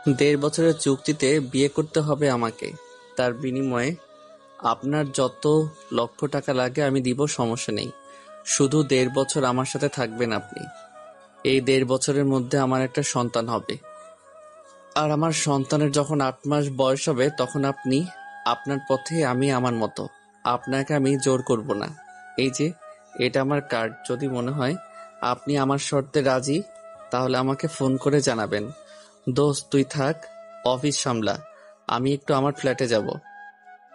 ১.৫ বছরের চুক্তিতে বিয়ে করতে হবে আমাকে। তার বিনিময়ে আপনার যত লক্ষ টাকা লাগে আমি দিব, সমস্যা নেই। শুধু ১.৫ বছর আমার সাথে থাকবেন আপনি। এই ১.৫ বছরের মধ্যে আমার একটা সন্তান হবে। আর আমার সন্তানের যখন ৮ মাস বয়স হবে তখন আপনি আপনার পথে, আমি আমার মতো। আপনাকে আমি জোর করব না। এই যে, এটা আমার কার্ড। যদি মনে হয় আপনি আমার শর্তে রাজি, তাহলে আমাকে ফোন করে জানাবেন। দোস্ত, তুই থাক, অফিস সামলা, আমি একটু আমার ফ্ল্যাটে যাব।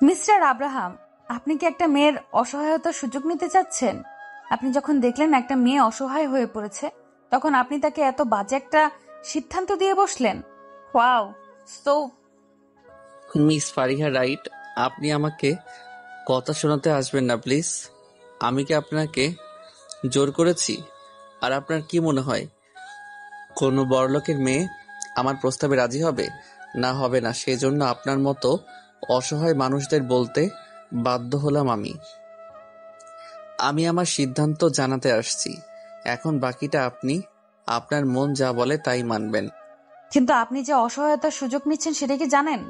মিস্টার আব্রাহাম, আপনি কি একটা মেয়ের অসহায়তার সুযোগ নিতে চাচ্ছেন? আপনি যখন দেখলেন একটা মেয়ে অসহায় হয়ে পড়েছে, তখন আপনি তাকে এত বাজে একটা সিদ্ধান্ত দিয়ে বসলেন। Wow, so miss Fariha right. আপনি আমাকে কথা শোনাতে আসবেন না প্লিজ। আমি কি আপনাকে জোর করেছি? আর আপনার কি মনে হয় কোনো বড়লোকের মেয়ে আমার প্রস্তাবে রাজি হবে? না, হবে না। সেজন্য আপনার মতো অসহায় মানুষদের বলতে বাধ্য হলাম আমি। আমি আমার সিদ্ধান্ত জানাতে আসছি। এখন বাকিটা আপনি। আপনার মন যা বলে তাই মানবেন। কিন্তু আপনি যে অসহায়তার সুযোগ নিচ্ছেন সেটা কি জানেন?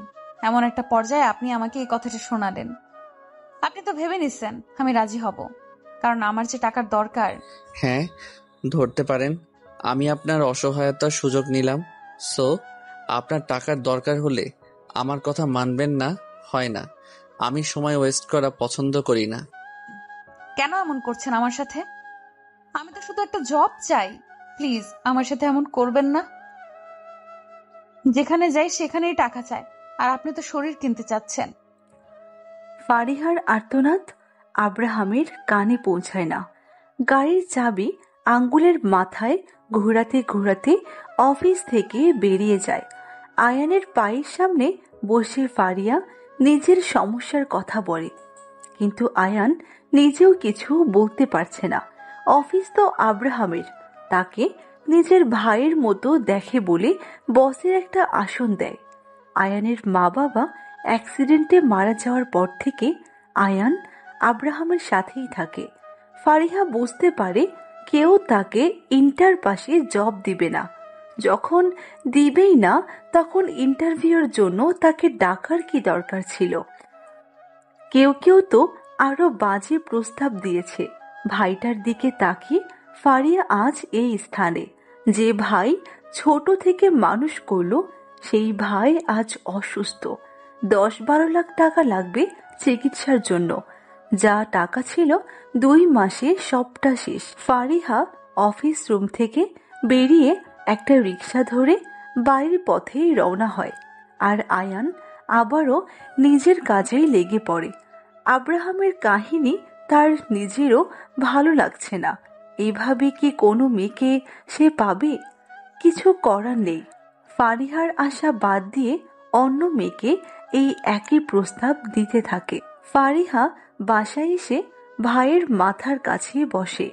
এমন একটা পর্যায়ে আপনি আমাকে এই কথাটা শোনালেন। আপনি তো ভেবে নিচ্ছেন আমি রাজি হব, কারণ আমার যে টাকার দরকার। হ্যাঁ, ধরতে পারেন আমি আপনার অসহায়তার সুযোগ নিলাম। সো আপনার টাকার দরকার হলে আমার কথা মানবেন না? হয় না। আমি সময় ওয়েস্ট করা পছন্দ করি না। কেন এমন করছেন আমার সাথে? আমি তো শুধু একটা জব চাই। প্লিজ আমার সাথে এমন করবেন না। যেখানে যাই সেখানেই টাকা চায়, আর আপনি তো শরীর কিনতে চাচ্ছেন। ফারিহার আর্তনাদ আব্রাহামের কানে পৌঁছায় না। গাড়ির চাবি আঙ্গুলের মাথায় ঘোরাতে ঘোরাতে অফিস থেকে বেরিয়ে যায়। আয়ানের পায়ের সামনে বসে ফারিয়া নিজের সমস্যার কথা বলে, কিন্তু আয়ান নিজেও কিছু বলতে পারছে না। অফিস তো আব্রাহামের, তাকে নিজের ভাইয়ের মতো দেখে বলে বসের একটা আসন দেয়। আয়ানের মা বাবা অ্যাক্সিডেন্টে মারা যাওয়ার পর থেকে আয়ান আব্রাহামের সাথেই থাকে। ফারিহা বুঝতে পারে কেউ তাকে ইন্টার পাশে জব দিবে না। যখন দিবেই না, তখন ইন্টারভিউর জন্য তাকে ডাকার কি দরকার ছিল? কেউ কেউ তো আরো বাজে প্রস্তাব দিয়েছে। ভাইটার দিকে তাকিয়ে ফারিয়া আজ এই স্থানে। যে ভাই ছোট থেকে মানুষ করলো, সেই ভাই আজ অসুস্থ। ১০-১২ লাখ টাকা লাগবে চিকিৎসার জন্য। যা টাকা ছিল 2 মাসে সবটা শেষ। ফারিহা অফিস রুম থেকে বেরিয়ে একটা রিক্সা ধরে বাড়ির পথেই রওনা হয়। আর আয়ান আবারও নিজের কাজেই লেগে পড়ে। আব্রাহামের কাহিনী তার নিজেরও ভালো লাগছে না। এভাবে কি কোনো মেয়েকে সে পাবে? কিছু করার নেই। ফারিহার আশা বাদ দিয়ে অন্য মেয়েকে এই একই প্রস্তাব দিতে থাকে। ফারিহা বাসায় এসে ভাইয়ের মাথার কাছে বসে।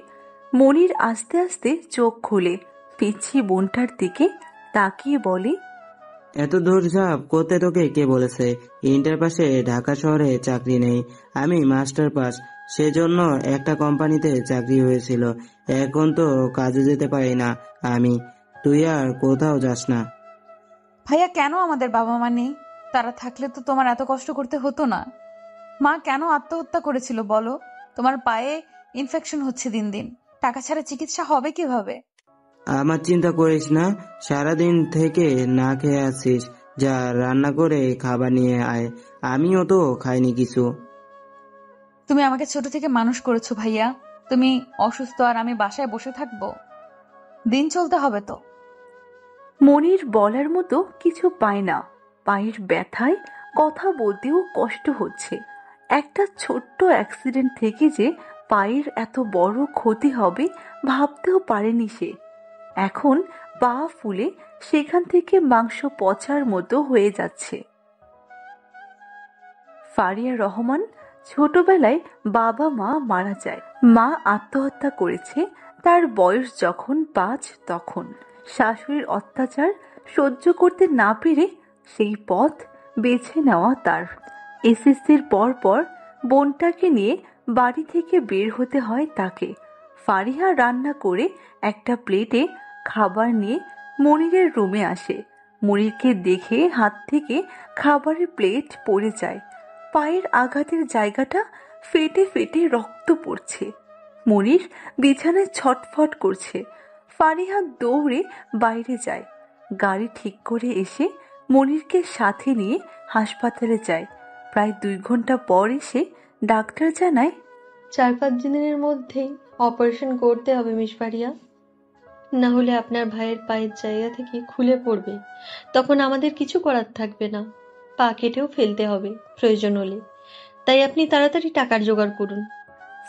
মনির আস্তে আস্তে চোখ খুলে পিচ্ছি বোনটার দিকে তাকিয়ে বলে, এত দৌড়ঝাঁপ করতে তোকে কে বলেছে? ইন্টার পাশে ঢাকা শহরে চাকরি নেই, আমি মাস্টার পাস, সেজন্য একটা কোম্পানিতে চাকরি হয়েছিল। এখন তো কাজে যেতে পারি না আমি। তুই আর কোথাও যাস না? ভাইয়া, কেন আমাদের বাবা মা নেই? তারা থাকলে তো তোমার এত কষ্ট করতে হতো না। মা কেন আত্মহত্যা করেছিল বলো? তোমার পায়ে ইনফেকশন হচ্ছে দিন দিন, টাকা ছাড়া চিকিৎসা হবে কিভাবে? আমার চিন্তা করিস না, সারাদিন থেকে না খেয়ে আছিস, যা রান্না করে খাবার নিয়ে আয়। আমিও তো খাইনি কিছু। তুমি আমাকে ছোট থেকে মানুষ করেছো ভাইয়া। তুমি অসুস্থ আর আমি বাসায় বসে থাকবো? দিন চলতে হবে তো। মনির বলার মতো কিছু পায় না। পায়ের ব্যথায় কথা বলতেও কষ্ট হচ্ছে। একটা ছোট্ট অ্যাক্সিডেন্ট থেকে যে পায়ের এত বড় ক্ষতি হবে ভাবতেও পারেনি সে। এখন পা ফুলে সেখান থেকে মাংস পচার মতো হয়ে যাচ্ছে। ফারিয়া রহমান ছোটবেলায় বাবা মা মারা যায়। মা আত্মহত্যা করেছে তার বয়স যখন 5 তখন। শাশুড়ির অত্যাচার সহ্য করতে না পেরে সেই পথ বেছে নেওয়া তার। এসএসসির পর বোনটাকে নিয়ে বাড়ি থেকে বের হতে হয় তাকে। ফারিহা রান্না করে একটা প্লেটে খাবার নিয়ে মনিরের রুমে আসে। মনিরকে দেখে হাত থেকে খাবারের প্লেট পড়ে যায়। পায়ের আঘাতের জায়গাটা ফেটে ফেটে রক্ত পড়ছে। মনির বিছানায় ছটফট করছে। ফারিহা দৌড়ে বাইরে যায়। গাড়ি ঠিক করে এসে মনিরকে সাথে নিয়ে হাসপাতালে যায়। প্রায় 2 ঘন্টা পর এসে ডাক্তার জানায়, 4-5 দিনের মধ্যেই অপারেশন করতে হবে মিস ফারিয়া, না হলে আপনার ভাইয়ের পায়ের জায়গা থেকে খুলে পড়বে। তখন আমাদের কিছু করার থাকবে না, পা কেটেও ফেলতে হবে প্রয়োজন হলে। তাই আপনি তাড়াতাড়ি টাকার জোগাড় করুন।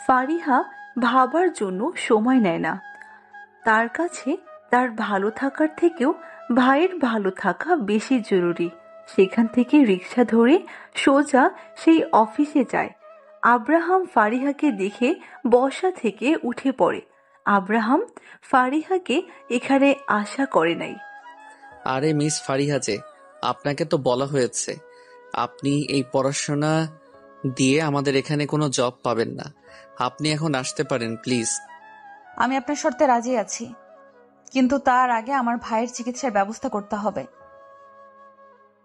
ফারিহা ভাবার জন্য সময় নেয় না। তার কাছে তার ভালো থাকার থেকেও ভাইয়ের ভালো থাকা বেশি জরুরি। সেখান থেকে রিক্সা ধরে সোজা সেই অফিসে যায়। আব্রাহাম ফারিহাকে দেখে বসা থেকে উঠে পড়ে। আব্রাহাম ফারিহাকে এখানে আশা করে নাই। আরে মিস ফারিহা যে, আপনাকে তো বলা হয়েছে আপনি এই পড়াশোনা দিয়ে আমাদের এখানে কোনো জব পাবেন না। আপনি এখন আসতে পারেন প্লিজ। আমি আপনার শর্তে রাজি আছি, কিন্তু তার আগে আমার ভাইয়ের চিকিৎসার ব্যবস্থা করতে হবে।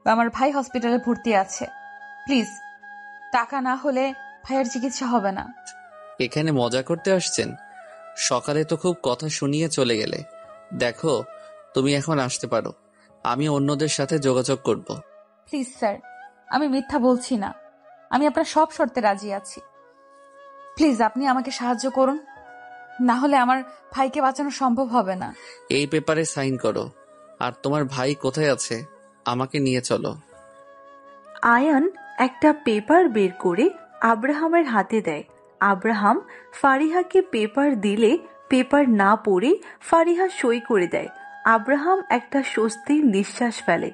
আমার ভাই হসপিটালে ভর্তি আছে। প্লিজ, টাকা না হলে ভাইয়ের চিকিৎসা হবে না। এখানে মজা করতে আসছেন? সকালে তো খুব কথা শুনিয়ে চলে গেলে। দেখো, তুমি এখন আসতে পারো, আমি অন্যদের সাথে যোগাযোগ করব। প্লিজ স্যার, আমি মিথ্যা বলছি না। আমি আপনার সব শর্তে রাজি আছি। প্লিজ আপনি আমাকে সাহায্য করুন, না হলে আমার ভাইকে বাঁচানো সম্ভব হবে না। এই পেপারে সাইন করো। আর তোমার ভাই কোথায় আছে? আমাকে নিয়ে চলো। আয়ান একটা পেপার বের করে আব্রাহামের হাতে দেয়। আব্রাহাম ফারিহাকে পেপার দিলে পেপার না পড়ে ফারিহা সই করে দেয়। আব্রাহাম একটা স্বস্তির নিঃশ্বাস ফেলে।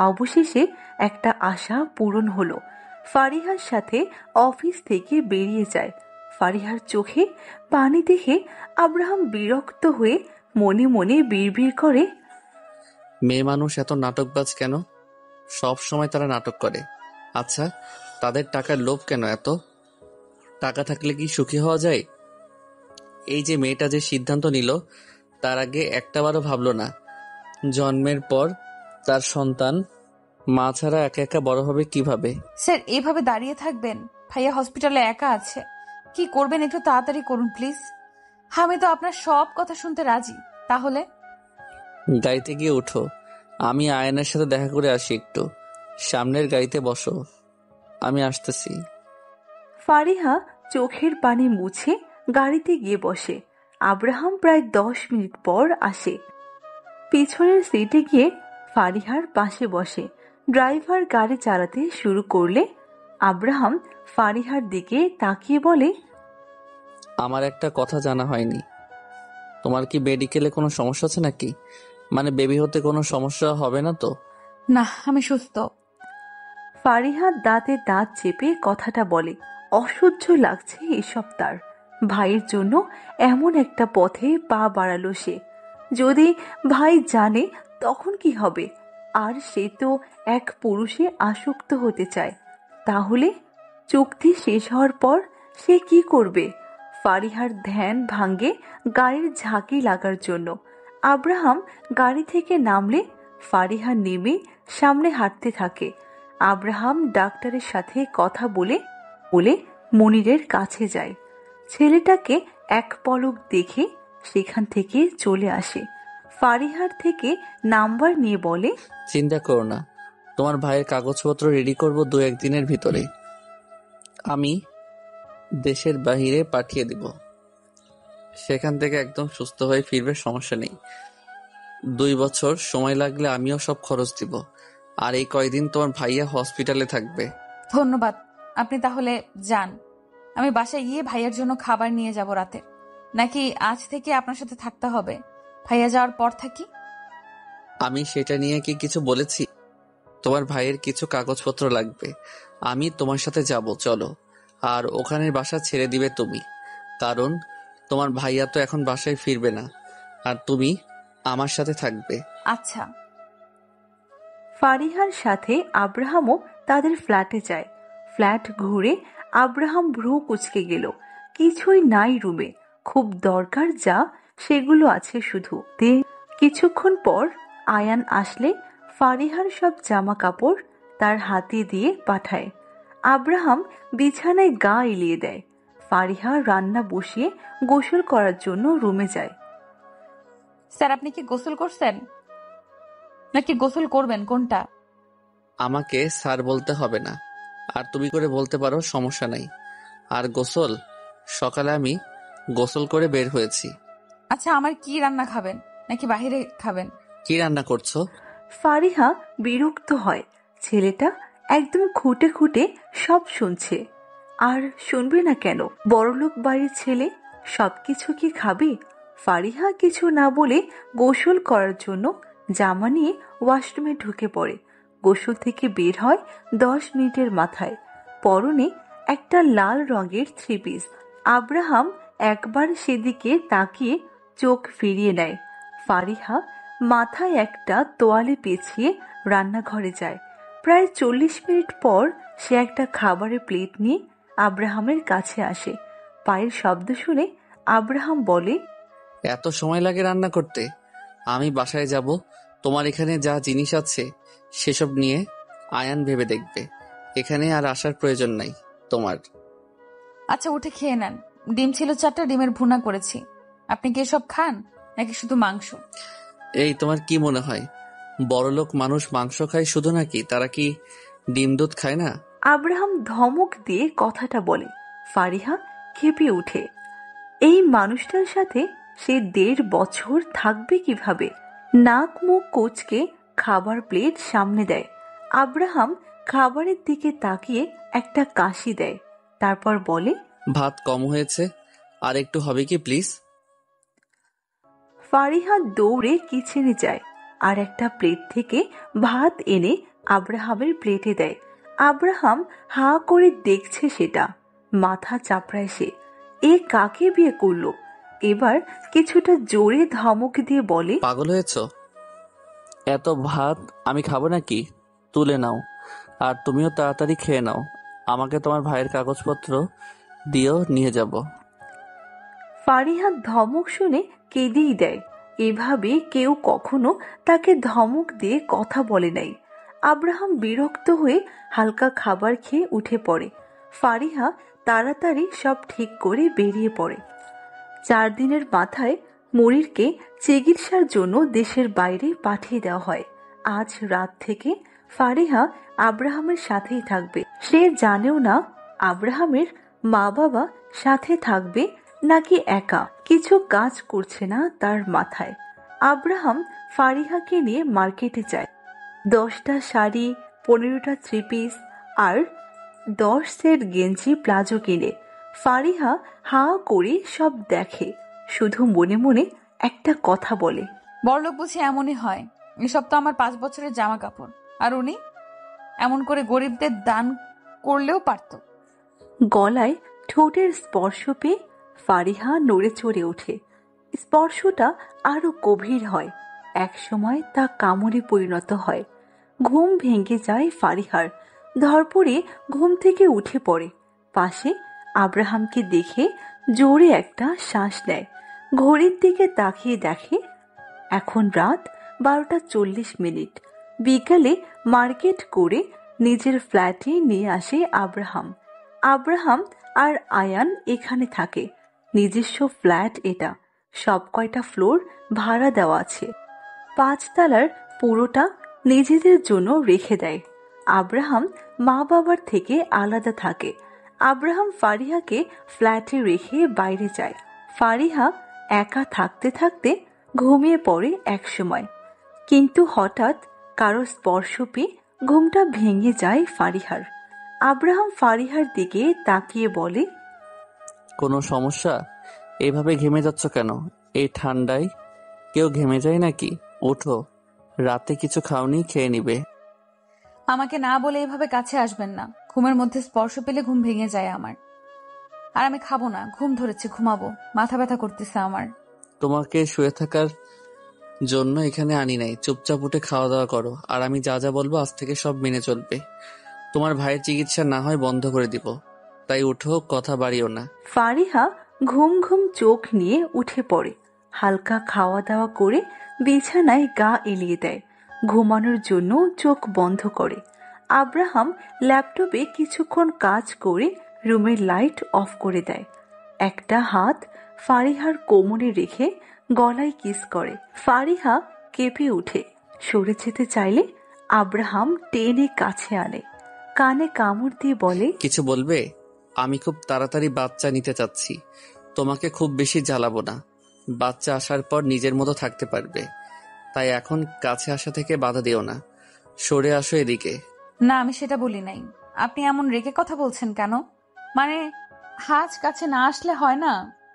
অবশেষে একটা আশা পূরণ হলো। ফারিহার সাথে অফিস থেকে বেরিয়ে যায়। ফারিহার চোখে পানি দেখে আব্রাহাম বিরক্ত হয়ে মনে মনে বিড়বিড় করে, মেয়ে মানুষ এত নাটকবাজ কেন? সব সময় তারা নাটক করে। আচ্ছা, তাদের টাকার লোভ কেন এত? টাকা থাকলে কি সুখী হওয়া যায়? এই যে মেয়েটা যে সিদ্ধান্ত নিল, তার আগে একটাবারও ভাবলো না জন্মের পর তার সন্তান মা ছাড়া একা একা বড় হবে কিভাবে। স্যার, এইভাবে দাঁড়িয়ে থাকবেন? ভাইয়া হসপিটালে একা আছে। কি করবেন একটু তাড়াতাড়ি করুন প্লিজ। আমি তো আপনার সব কথা শুনতে রাজি। তাহলে গাড়িতে গিয়ে উঠো, আমি আয়নের সাথে দেখা করে আসি একটু। সামনের গাড়িতে বসো, আমি আসতেছি। ফারিহা চোখের পানি মুছে গাড়িতে গিয়ে বসে। আব্রাহাম প্রায় 10 মিনিট পর আসে। পিছনের সিটে গিয়ে ফারিহার পাশে বসে। ড্রাইভার গাড়ি চালাতে শুরু করলে আব্রাহাম ফারিহার দিকে তাকিয়ে বলে, আমার একটা কথা জানা হয়নি। তোমার কি মেডিকেলে কোনো সমস্যা আছে নাকি? মানে বেবি হতে কোনো সমস্যা হবে না তো? না, আমি সুস্থ। ফারিহা দাঁতে দাঁত চেপে কথাটা বলে। অসহ্য লাগছে এসব তার। ভাইয়ের জন্য এমন একটা পথে পা বাড়ালো সে। যদি ভাই জানে তখন কি হবে? আর সে তো এক পুরুষে আসক্ত হতে চায়। তাহলে চুক্তি শেষ হওয়ার পর সে কি করবে? ফারিহার ধ্যান ভাঙ্গে গাড়ির ঝাঁকি লাগার জন্য। আব্রাহাম গাড়ি থেকে নামলে ফারিহা নেমে সামনে হাঁটতে থাকে। আব্রাহাম ডাক্তারের সাথে কথা বলে বলে মনিরের কাছে যায়। ছেলেটাকে এক পলক দেখে সেখান থেকে চলে আসে। ফারিহার থেকে নাম্বার নিয়ে বলে, চিন্তা করো না, তোমার ভাইয়ের কাগজপত্র রেডি করব 2-1 দিনের ভিতরে। আমি দেশের বাহিরে পাঠিয়ে দিব। সেখান থেকে একদম সুস্থ হয়ে ফিরবে, সমস্যা নেই। 2 বছর সময় লাগলে আমিও সব খরচ দিব। আর এই কয়দিন তোমার ভাইয়া হসপিটালে থাকবে। ধন্যবাদ। আপনি তাহলে যান। আমি বাসায় গিয়ে ভাইয়ার জন্য খাবার নিয়ে যাব রাতে। নাকি আজ থেকে আপনার সাথে থাকতে হবে? ভাইয়া যাওয়ার পর থাকি? আমি সেটা নিয়ে কি কিছু বলেছি? তোমার ভাইয়ের কিছু কাগজপত্র লাগবে, আমি তোমার সাথে যাব, চলো। আর ওখানের বাসা ছেড়ে দিবে তুমি, কারণ তোমার ভাইয়া তো এখন বাসায় ফিরবে না, আর তুমি আমার সাথে থাকবে। আচ্ছা। ফারিহার সাথে আব্রাহামও তাদের ফ্ল্যাটে যায়। ফ্ল্যাট ঘুরে আব্রাহাম ভ্রু কুঁচকে গেল। কিছুই নাই রুমে। খুব দরকার যা সেগুলো আছে শুধু। কিছুক্ষণ পর আয়ান আসলে ফারিহার সব জামা কাপড় তার হাতে দিয়ে পাঠায়। আব্রাহাম বিছানায় গা এলিয়ে দেয়। ফারিহা রান্না বসিয়ে গোসল করার জন্য রুমে যায়। স্যার, আপনি কি গোসল করছেন নাকি গোসল করবেন, কোনটা? আমাকে স্যার বলতে হবে না, আর তুমি করে বলতে পারো, সমস্যা নাই। আর গোসল, সকালে আমি গোসল করে বের হয়েছি। আচ্ছা, আমার কি রান্না খাবেন নাকি বাইরে খাবেন? কি রান্না করছো? ফারিহা বিরক্ত হয়। ছেলেটা একদম খুঁটে খুঁটে সব শুনছে। আর শুনবে না কেন? বড়লোক বাড়ির ছেলে, সবকিছু কি খাবে? ফারিহা কিছু না বলে গোসল করার জন্য জামা নিয়ে ওয়াশরুমে ঢুকে পড়ে। গোসল থেকে বের হয় 10 মিনিটের মাথায়। পরনে একটা লাল রঙের 3 পিস। আব্রাহাম একবার সেদিকে তাকিয়ে চোখ ফিরিয়ে নেয়। ফারিহা মাথায় একটা তোয়ালে পেঁচিয়ে রান্নাঘরে যায়। প্রায় 40 মিনিট পর সে একটা খাবারের প্লেট নিয়ে আব্রাহামের কাছে আসে। পায়ের শব্দ শুনে আব্রাহাম বলে, এত সময় লাগে রান্না করতে? আমি বাসায় যাব, তোমার এখানে যা জিনিস আছে সেসব নিয়ে আয়ান ভেবে দেখবে। এখানে আর আসার প্রয়োজন নাই তোমার। আচ্ছা, উঠে খেয়ে নেন। ডিম ছিল 4টা, ডিমের ভুনা করেছি। আপনি কি এসব খান নাকি শুধু মাংস? এই, তোমার কি মনে হয় বড়লোক মানুষ মাংস খায় শুধু, নাকি তারা কি ডিম দুধ খায় না? আব্রাহাম ধমক দিয়ে কথাটা বলে। ফারিহা খেপে ওঠে। এই মানুষটার সাথে সে 1.5 বছর থাকবে কিভাবে? নাক মুখ কুঁচকে খাবার প্লেট সামনে দেয়। আব্রাহাম খাবারের দিকে তাকিয়ে একটা কাশি দেয়। তারপর বলে, ভাত কম হয়েছে, আর একটু হবে কি প্লিজ? ফারিহা দৌড়ে কিচেনে যায় আর একটা প্লেট থেকে ভাত এনে আব্রাহামের প্লেটে দেয়। আব্রাহাম হাঁ করে দেখছে সেটা। মাথা চাপড়ায় সে। এ কাকে বিয়ে করলো? এবার কিছুটা জোরে ধমক দিয়ে বলে, পাগল হয়েছ? এত ভাত আমি খাবো নাকি? তুলে নাও, আর তুমিও তাড়াতাড়ি খেয়ে নাও। আমাকে তোমার ভাইয়ের কাগজপত্র দিয়েও নিয়ে যাব। ফারিহা ধমক শুনে কেঁদেই দেয়। এভাবে কেউ কখনো তাকে ধমক দিয়ে কথা বলে নাই। আব্রাহাম বিরক্ত হয়ে হালকা খাবার খেয়ে উঠে পড়ে। ফারিহা তাড়াতাড়ি সব ঠিক করে বেরিয়ে পড়ে। 4 দিনের মাথায় মনিরকে চিকিৎসার জন্য দেশের বাইরে পাঠিয়ে দেওয়া হয়। আজ রাত থেকে ফারিহা আব্রাহামের সাথেই থাকবে। সে জানেও না আব্রাহামের মা বাবা সাথে থাকবে নাকি একা। কিছু কাজ করছে না তার মাথায়। আব্রাহাম ফারিহাকে নিয়ে মার্কেটে যায়। 10টা শাড়ি, 15টা 3 পিস আর 10 সেট গেঞ্জি প্লাজো কিনে। ফারিহা হাঁ করে সব দেখে, শুধু মনে মনে একটা কথা বলে, বড়লোক বুঝি এমনই হয়। এসব তো আমার 5 বছরের জামা কাপড়, আর উনি এমন করে গরিবদের দান করলেও পারতো। গলায় ঠোঁটের স্পর্শ পেয়ে ফারিহা নড়ে চড়ে ওঠে। স্পর্শটা আরো গভীর হয়। একসময় তা কামড়ে পরিণত হয়। ঘুম ভেঙে যায় ফারিহার। ধরপড়ে ঘুম থেকে উঠে পড়ে। পাশে আব্রাহামকে দেখে জোরে একটা শ্বাস নেয়। ঘড়ির দিকে তাকিয়ে দেখে এখন রাত 12:40। বিকালে মার্কেট করে নিজের ফ্ল্যাটে নিয়ে আসে আব্রাহাম। আব্রাহাম আর আয়ান এখানে থাকে। নিজস্ব ফ্ল্যাট এটা। সব কয়টা ফ্লোর ভাড়া দেওয়া আছে। 5 তলার পুরোটা নিজেদের জন্য রেখে দেয়। আব্রাহাম মা বাবার থেকে আলাদা থাকে। আব্রাহাম ফারিহাকে ফ্ল্যাটে রেখে বাইরে যায়। ফারিহা একা থাকতে থাকতে ঘুমিয়ে পড়ে একসময়। কিন্তু হঠাৎ কারো স্পর্শ পেয়ে ঘুমটা ভেঙে যায় ফারিহার। আব্রাহাম ফারিহার দিকে তাকিয়ে বলে, কোনো সমস্যা? এইভাবে ঘেমে যাচ্ছ কেন? এই ঠান্ডায় কেউ ঘেমে যায় নাকি? ওঠো, রাতে কিছু খাওনি, খেয়ে নিবে। আমাকে না বলে এভাবে কাছে আসবেন না। ঘুমের মধ্যে স্পর্শ পেলে ঘুম ভেঙে যায় আমার। আর আমি খাবো না, ঘুম ধরেছে, ঘুমাবো। মাথা ব্যথা করতেছে আমার। তোমাকে শুয়ে থাকার জন্য এখানে আনি নাই। চুপচাপ উঠে খাওয়া দাওয়া করো, আর আমি যা যা বলবো আজ থেকে সব মেনে চলবে। তোমার ভাইয়ের চিকিৎসা না হয় বন্ধ করে দিব, তাই উঠো, কথা বাড়িও না। ফারিহা ঘুম ঘুম চোখ নিয়ে উঠে পড়ে। হালকা খাওয়া দাওয়া করে বিছানায় গা এলিয়ে দেয়। ঘুমানোর জন্য চোখ বন্ধ করে। আব্রাহাম ল্যাপটপে কিছুক্ষণ কাজ করে রুমের লাইট অফ করে দেয়। একটা হাত ফারিহার কোমরে রেখে গলায় কিস করে। ফারিহা কেঁপে উঠে সরে যেতে চাইলে আব্রাহাম টেনে কাছে আনে, কানে কামড় দিয়ে বলে, কিছু বলবে? আমি খুব তাড়াতাড়ি বাচ্চা নিতে চাচ্ছি। তোমাকে খুব বেশি জ্বালাবো না। বাচ্চা আসার পর নিজের মতো থাকতে পারবে। তাই এখন কাছে আসা থেকে বাধা দিও না। সরে আসো এদিকে। না, আমি সেটা বলি নাই। আপনি এমন রেগে কথা বলছেন কেন? মানে হাজ কাছে না আসলে হয় না?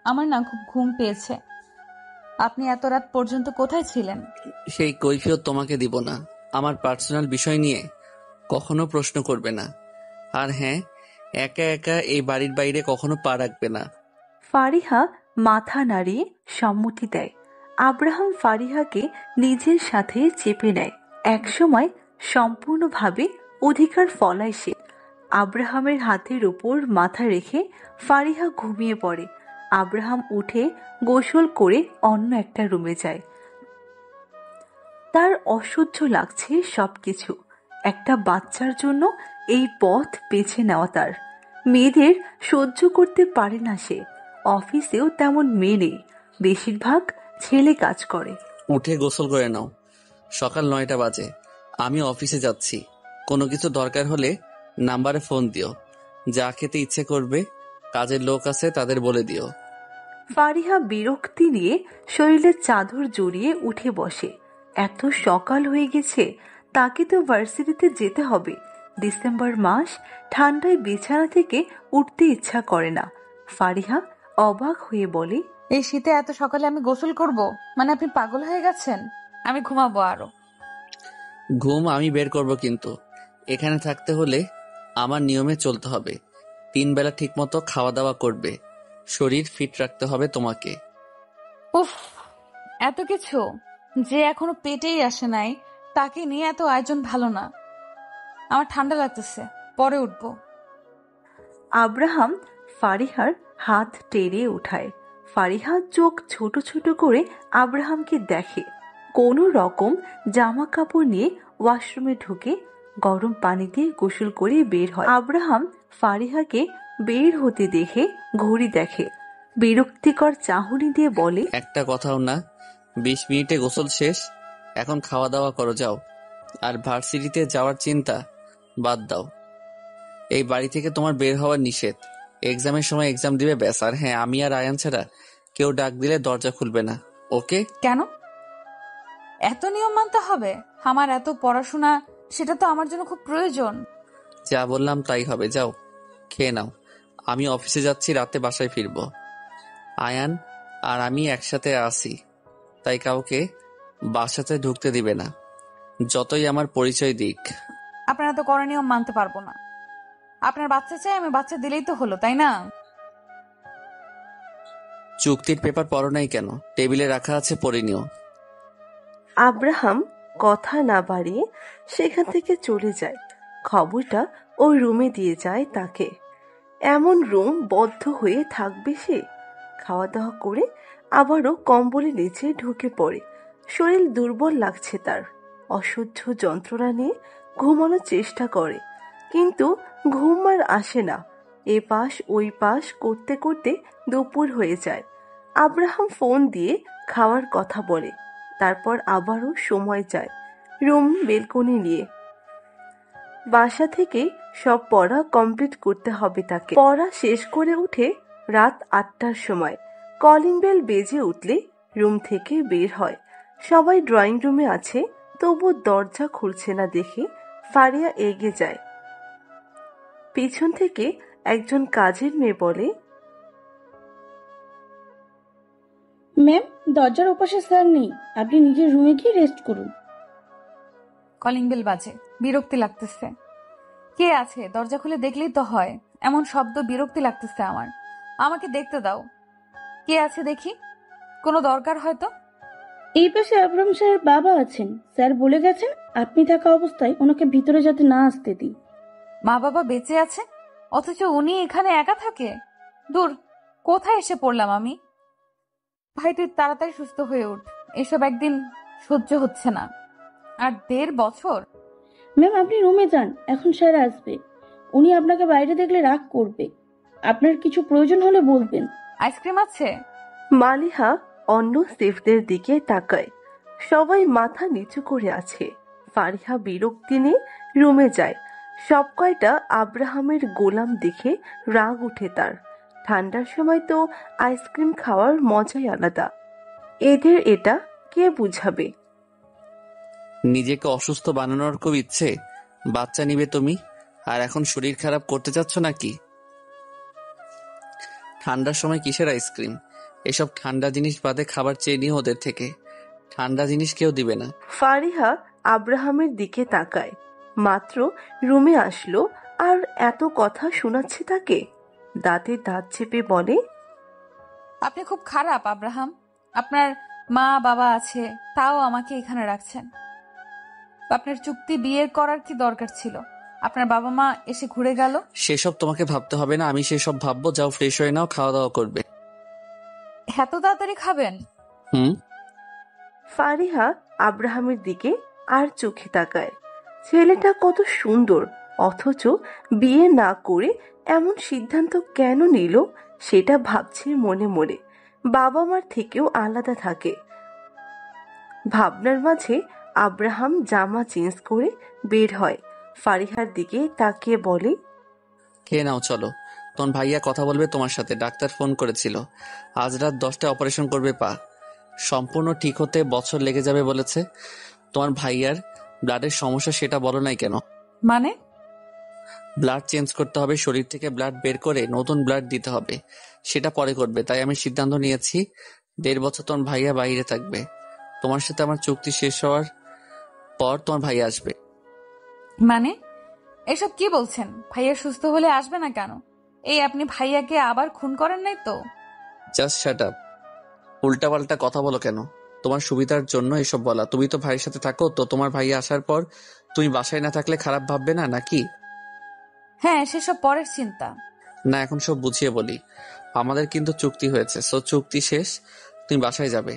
আমার না খুব ঘুম পেয়েছে। আপনি এত রাত পর্যন্ত কোথায় ছিলেন? সেই কৈফিয়ত তোমাকে দিব না। আমার পার্সোনাল বিষয় নিয়ে কখনো প্রশ্ন করবে না। আর হ্যাঁ, একা একা এই বাড়ির বাইরে কখনো পা রাখবে না। ফারিহা মাথা নাড়িয়ে সম্মতি দেয়। আব্রাহাম ফারিহাকে নিজের সাথে চেপে নেয়। একসময় সম্পূর্ণভাবে অধিকার ফলায় সে। আব্রাহামের হাতের উপর মাথা রেখে ফারিহা ঘুমিয়ে পড়ে। আব্রাহাম উঠে গোসল করে অন্য একটা রুমে যায়। তার অসহ্য লাগছে সবকিছু। একটা বাচ্চার জন্য এই পথ বেছে নেওয়া তার। মেয়েদের সহ্য করতে পারে না সে। অফিসেও তেমন মেয়ে নেই, বেশিরভাগ ছেলে কাজ করে। উঠে গোসল করে নাও। সকাল 9টা বাজে। আমি অফিসে যাচ্ছি। কোনো কিছু দরকার হলে নাম্বারে ফোন দিও। যা খেতে ইচ্ছে করবে কাজের লোক আছে, তাদের বলে দিও। ফারিহা বিরক্তি নিয়ে শরীরের চাদর জড়িয়ে উঠে বসে। এত সকাল হয়ে গেছে, তাকে তো ভার্সিটিতে যেতে হবে। ডিসেম্বর মাস, ঠান্ডায় বিছানা থেকে উঠতে ইচ্ছা করে না। ফারিহা অবাক হয়ে বলে, এই শীতে এত সকালে আমি গোসল করব? মানে আপনি পাগল হয়ে গেছেন? আমি ঘুমাবো আরো। ঘুম আমি বের করব, কিন্তু এখানে থাকতে হলে আমার নিয়মে চলতে হবে। 3 বেলা ঠিকমতো খাওয়া দাওয়া করবে। শরীর ফিট রাখতে হবে তোমাকে। উফ, এত কিছু! যে এখনো পেটেই আসে নাই তাকে নিয়ে এত আয়োজন ভালো না। আমার ঠান্ডা লাগতেছে, পরে উঠবো। আব্রাহাম ফারিহার হাত টেনে উঠায়। ফারিহা চোখ ছোট ছোট করে আব্রাহামকে দেখে। কোনো রকম জামা কাপড় নিয়ে ওয়াশরুমে ঢুকে গরম পানি দিয়ে গোসল করে বের হয়। আব্রাহাম ফারিহাকে বের হতে দেখে ঘড়ি দেখে, বিরক্তিকর চাহনি দিয়ে বলে, একটা কথাও না। 20 মিনিটে গোসল শেষ। এখন খাওয়া দাওয়া করো, যাও। আর ভার্সিটিতে যাওয়ার চিন্তা বাদ দাও। এই বাড়ি থেকে তোমার বের হওয়া নিষেধ। এক্সামের সময় এক্সাম দিবে ব্যাস। আর হ্যাঁ, আমি আর আয়ান ছাড়া কেউ ডাক দিলে দরজা খুলবে না, ওকে? কেন এত নিয়ম মানতে হবে? আমার এত পড়াশোনা, সেটা তো আমার জন্য খুব প্রয়োজন। যা বললাম তাই হবে, যাও খেয়ে নাও। আমি অফিসে যাচ্ছি, রাতে বাসায় ফিরবো। আয়ান আর আমি একসাথে আসি, তাই কাউকে বাসাতে ঢুকতে দিবে না, যতই আমার পরিচয় দিক। আপনারা তো কড়া নিয়ম মানতে পারবো না। আপনার বাচ্চা চাই, আমি বাচ্চা দিলেই তো হলো, তাই না? চুক্তির পেপার পড়ো নাই কেন? টেবিলে রাখা আছে, পড়ে নিও। আব্রাহাম কথা না বাড়িয়ে সেখান থেকে চলে যায়। খবরটা ওই রুমে দিয়ে যায় তাকে। এমন রুম বদ্ধ হয়ে থাকবে সে? খাওয়া দাওয়া করে আবারও কম্বলে নিচে ঢুকে পড়ে। শরীর দুর্বল লাগছে তার। অসহ্য যন্ত্রণা নিয়ে ঘুমানোর চেষ্টা করে, কিন্তু ঘুম আর আসে না। এ পাশ ওই পাশ করতে করতে দুপুর হয়ে যায়। আব্রাহাম ফোন দিয়ে খাওয়ার কথা বলে, তারপর আবারও সময় যায় রুম বেলকনি নিয়ে। বাসা থেকে সব পড়া কমপ্লিট করতে হবে তাকে। পড়া শেষ করে উঠে রাত 8টার সময় কলিং বেল বেজে উঠলে রুম থেকে বের হয়। সবাই ড্রয়িং রুমে আছে, তবু দরজা খুলছে না দেখে ফারিয়া এগিয়ে যায়। পিছন থেকে একজন কাজের মেয়ে বলে, ম্যাম, দরজার ওপাশে স্যার নেই, আপনি নিজের রুমে গিয়ে রেস্ট করুন। কলিং বেল বাজে, বিরক্তি লাগতেছে। কে আছে? দরজা খুলে দেখলেই তো হয়। এমন শব্দ বিরক্তি লাগতেছে আমার। আমাকে দেখতে দাও, কে আছে দেখি। কোনো দরকার হয়তো। এই পাশে আবরাম স্যারের বাবা আছেন, স্যার বলে গেছেন আপনি থাকা অবস্থায় ওনাকে ভিতরে যাতে না আসতে দিই। মা বাবা বেঁচে আছে, অথচ উনি এখানে একা থাকে? দূর, কোথায় এসে পড়লাম আমি? ভাই তুই তাড়াতাড়ি সুস্থ হয়ে উঠ, এসব একদিন সহ্য হচ্ছে না। আর 1.5 বছর? ম্যাম আপনি রুমে যান, এখন স্যার আসবে। উনি আপনাকে বাইরে দেখলে রাগ করবে। আপনার কিছু প্রয়োজন হলে বলবেন। আইসক্রিম আছে? মালিহা অন্য সেফদের দিকে তাকায়। সবাই মাথা নিচু করে আছে। ফারিহা বিরক্তি নিয়ে রুমে যায়। সব কয়টা আব্রাহামের গোলাম দেখে রাগ উঠে তার। ঠান্ডার সময় তো আইসক্রিম খাওয়ার মজাই আলাদা। এদের এটা কে বুঝাবে? নিজেকে অসুস্থ বানানোর খুব ইচ্ছে? বাচ্চা নিবে তুমি, আর এখন শরীর খারাপ করতে চাচ্ছ নাকি? ঠান্ডার সময় কিসের আইসক্রিম? এসব ঠান্ডা জিনিস বাদে খাবার চেয়ে নিও ওদের থেকে। ঠান্ডা জিনিস কেউ দিবে না। ফারিহা আব্রাহামের দিকে তাকায়। মাত্র রুমে আসলো আর এত কথা শোনাচ্ছে তাকে। দাঁতে দাঁত চেপে বলে, আপনি খুব খারাপ আব্রাহাম। আপনার মা বাবা আছে, তাও আমাকে এখানে রাখছেন। আপনার চুক্তি বিয়ে করার কি দরকার ছিল? আপনার বাবা মা এসে ঘুরে গেল। সেসব তোমাকে ভাবতে হবে না, আমি সেসব ভাববো। যাও ফ্রেশ হয়ে নাও, খাওয়া দাওয়া করবে। এত তাড়াতাড়ি খাবেন? হুম। ফারিহা আব্রাহামের দিকে আর চোখে তাকায়। ছেলেটা কত সুন্দর, অথচ বিয়ে না করে এমন সিদ্ধান্ত কেন নিল সেটা ভাবছে মনে মনে। বাবা মার থেকেও আলাদা থাকে। ভাবনার মাঝে আব্রাহাম জামা চেঞ্জ করে বের হয়। ফারিহার দিকে তাকিয়ে বলে, খেয়ে নাও, চলো। তোমার ভাইয়া কথা বলবে তোমার সাথে। ডাক্তার ফোন করেছিল, আজ রাত 10টায় অপারেশন করবে পা। সম্পূর্ণ ঠিক হতে বছর লেগে যাবে বলেছে। তোমার ভাইয়ার ব্লাডের সমস্যা, সেটা বলো নাই কেন? মানে? ব্লাড চেঞ্জ করতে হবে, শরীর থেকে ব্লাড বের করে নতুন ব্লাড দিতে হবে। সেটা পরে করবে, তাই আমি সিদ্ধান্ত নিয়েছি 1.5 বছর তোমার ভাইয়া বাইরে থাকবে। তোমার সাথে আমার চুক্তি শেষ হওয়ার পর তোমার ভাইয়া আসবে। মানে এসব কি বলছেন? ভাইয়া সুস্থ হলে আসবে না কেন? এই আপনি ভাইয়াকে আবার খুন করেন নাই তো? Just shut up. উল্টাপাল্টা কথা বলো কেন? তোমার সুবিধার জন্য এসব বলা। তুমি তো ভাইয়ের সাথে থাকো, তো তোমার ভাইয়া আসার পর তুমি বাসায় না থাকলে খারাপ ভাববে না নাকি? হ্যাঁ, সেসব পরের চিন্তা। না, এখন সব বুঝিয়ে বলি। আমাদের কিন্তু চুক্তি হয়েছে, সো চুক্তি শেষ। তুমি বাসায় যাবে।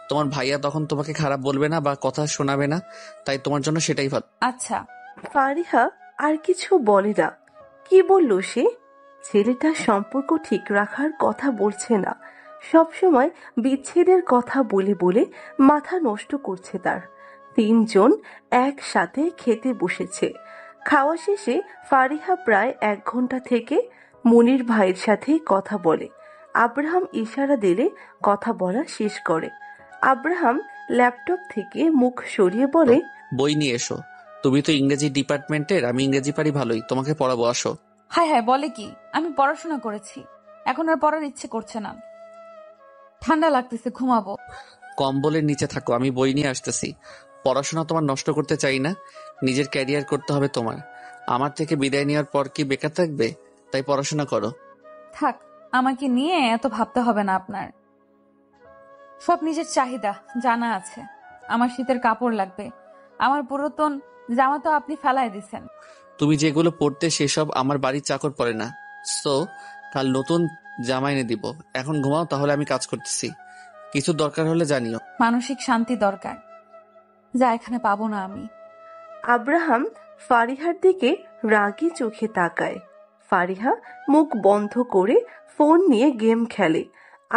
তোমার ভাইয়া তখন তোমাকে খারাপ বলবে না বা কথা শোনাবে না, তাই তোমার জন্য সেটাই ভালো। আচ্ছা। ফারিহা আর কিছু বলে না। কি বলল সে? ছেলেটা সম্পর্ক ঠিক রাখার কথা বলছে না, সব সময় বিচ্ছেদের কথা বলে বলে মাথা নষ্ট করছে তার। 3 জন একসাথে খেতে বসেছে। খাওয়া শেষে ফারিহা প্রায় 1 ঘন্টা থেকে মনির ভাইয়ের সাথে কথা বলে। আব্রাহাম ইশারা দিলে কথা বলা শেষ করে। আব্রাহাম ল্যাপটপ থেকে মুখ সরিয়ে বলে, বই নিয়ে এসো। তুমি তো ইংরেজি ডিপার্টমেন্টের, আমি ইংরেজি পারি ভালোই, তোমাকে পড়াবো, আসো। হায় হায়, বলে কি? আমি পড়াশোনা করেছি, এখন আর পড়ার ইচ্ছে করছে না। ঠান্ডা লাগতেছে, ঘুমাবো। কম্বলের নিচে থাকো, আমি বই নিয়ে আসতেছি। পড়াশোনা তোমার নষ্ট করতে চাই না, নিজের ক্যারিয়ার করতে হবে তোমার। আমার থেকে বিদায় নেওয়ার পর কি বেকার থাকবে? তাই পড়াশোনা করো। থাক, আমাকে নিয়ে এত ভাবতে হবে না আপনার। সব নিজের চাহিদা জানা আছে। আমার শীতের কাপড় লাগবে, আমার পুরাতন জামা তো আপনি ফেলায় দিছেন। তুমি যেগুলো পড়তে সেসব আমার বাড়ির চাকর পরে না, সো কাল নতুন জামা এনে দিব। এখন ঘুমাও, তাহলে আমি কাজ করতেছি। কিছু দরকার হলে জানিও। মানসিক শান্তি দরকার, যা এখানে পাবো না আমি। আব্রাহাম ফারিহার দিকে রাগী চোখে তাকায়। ফারিহা মুখ বন্ধ করে ফোন নিয়ে গেম খেলে।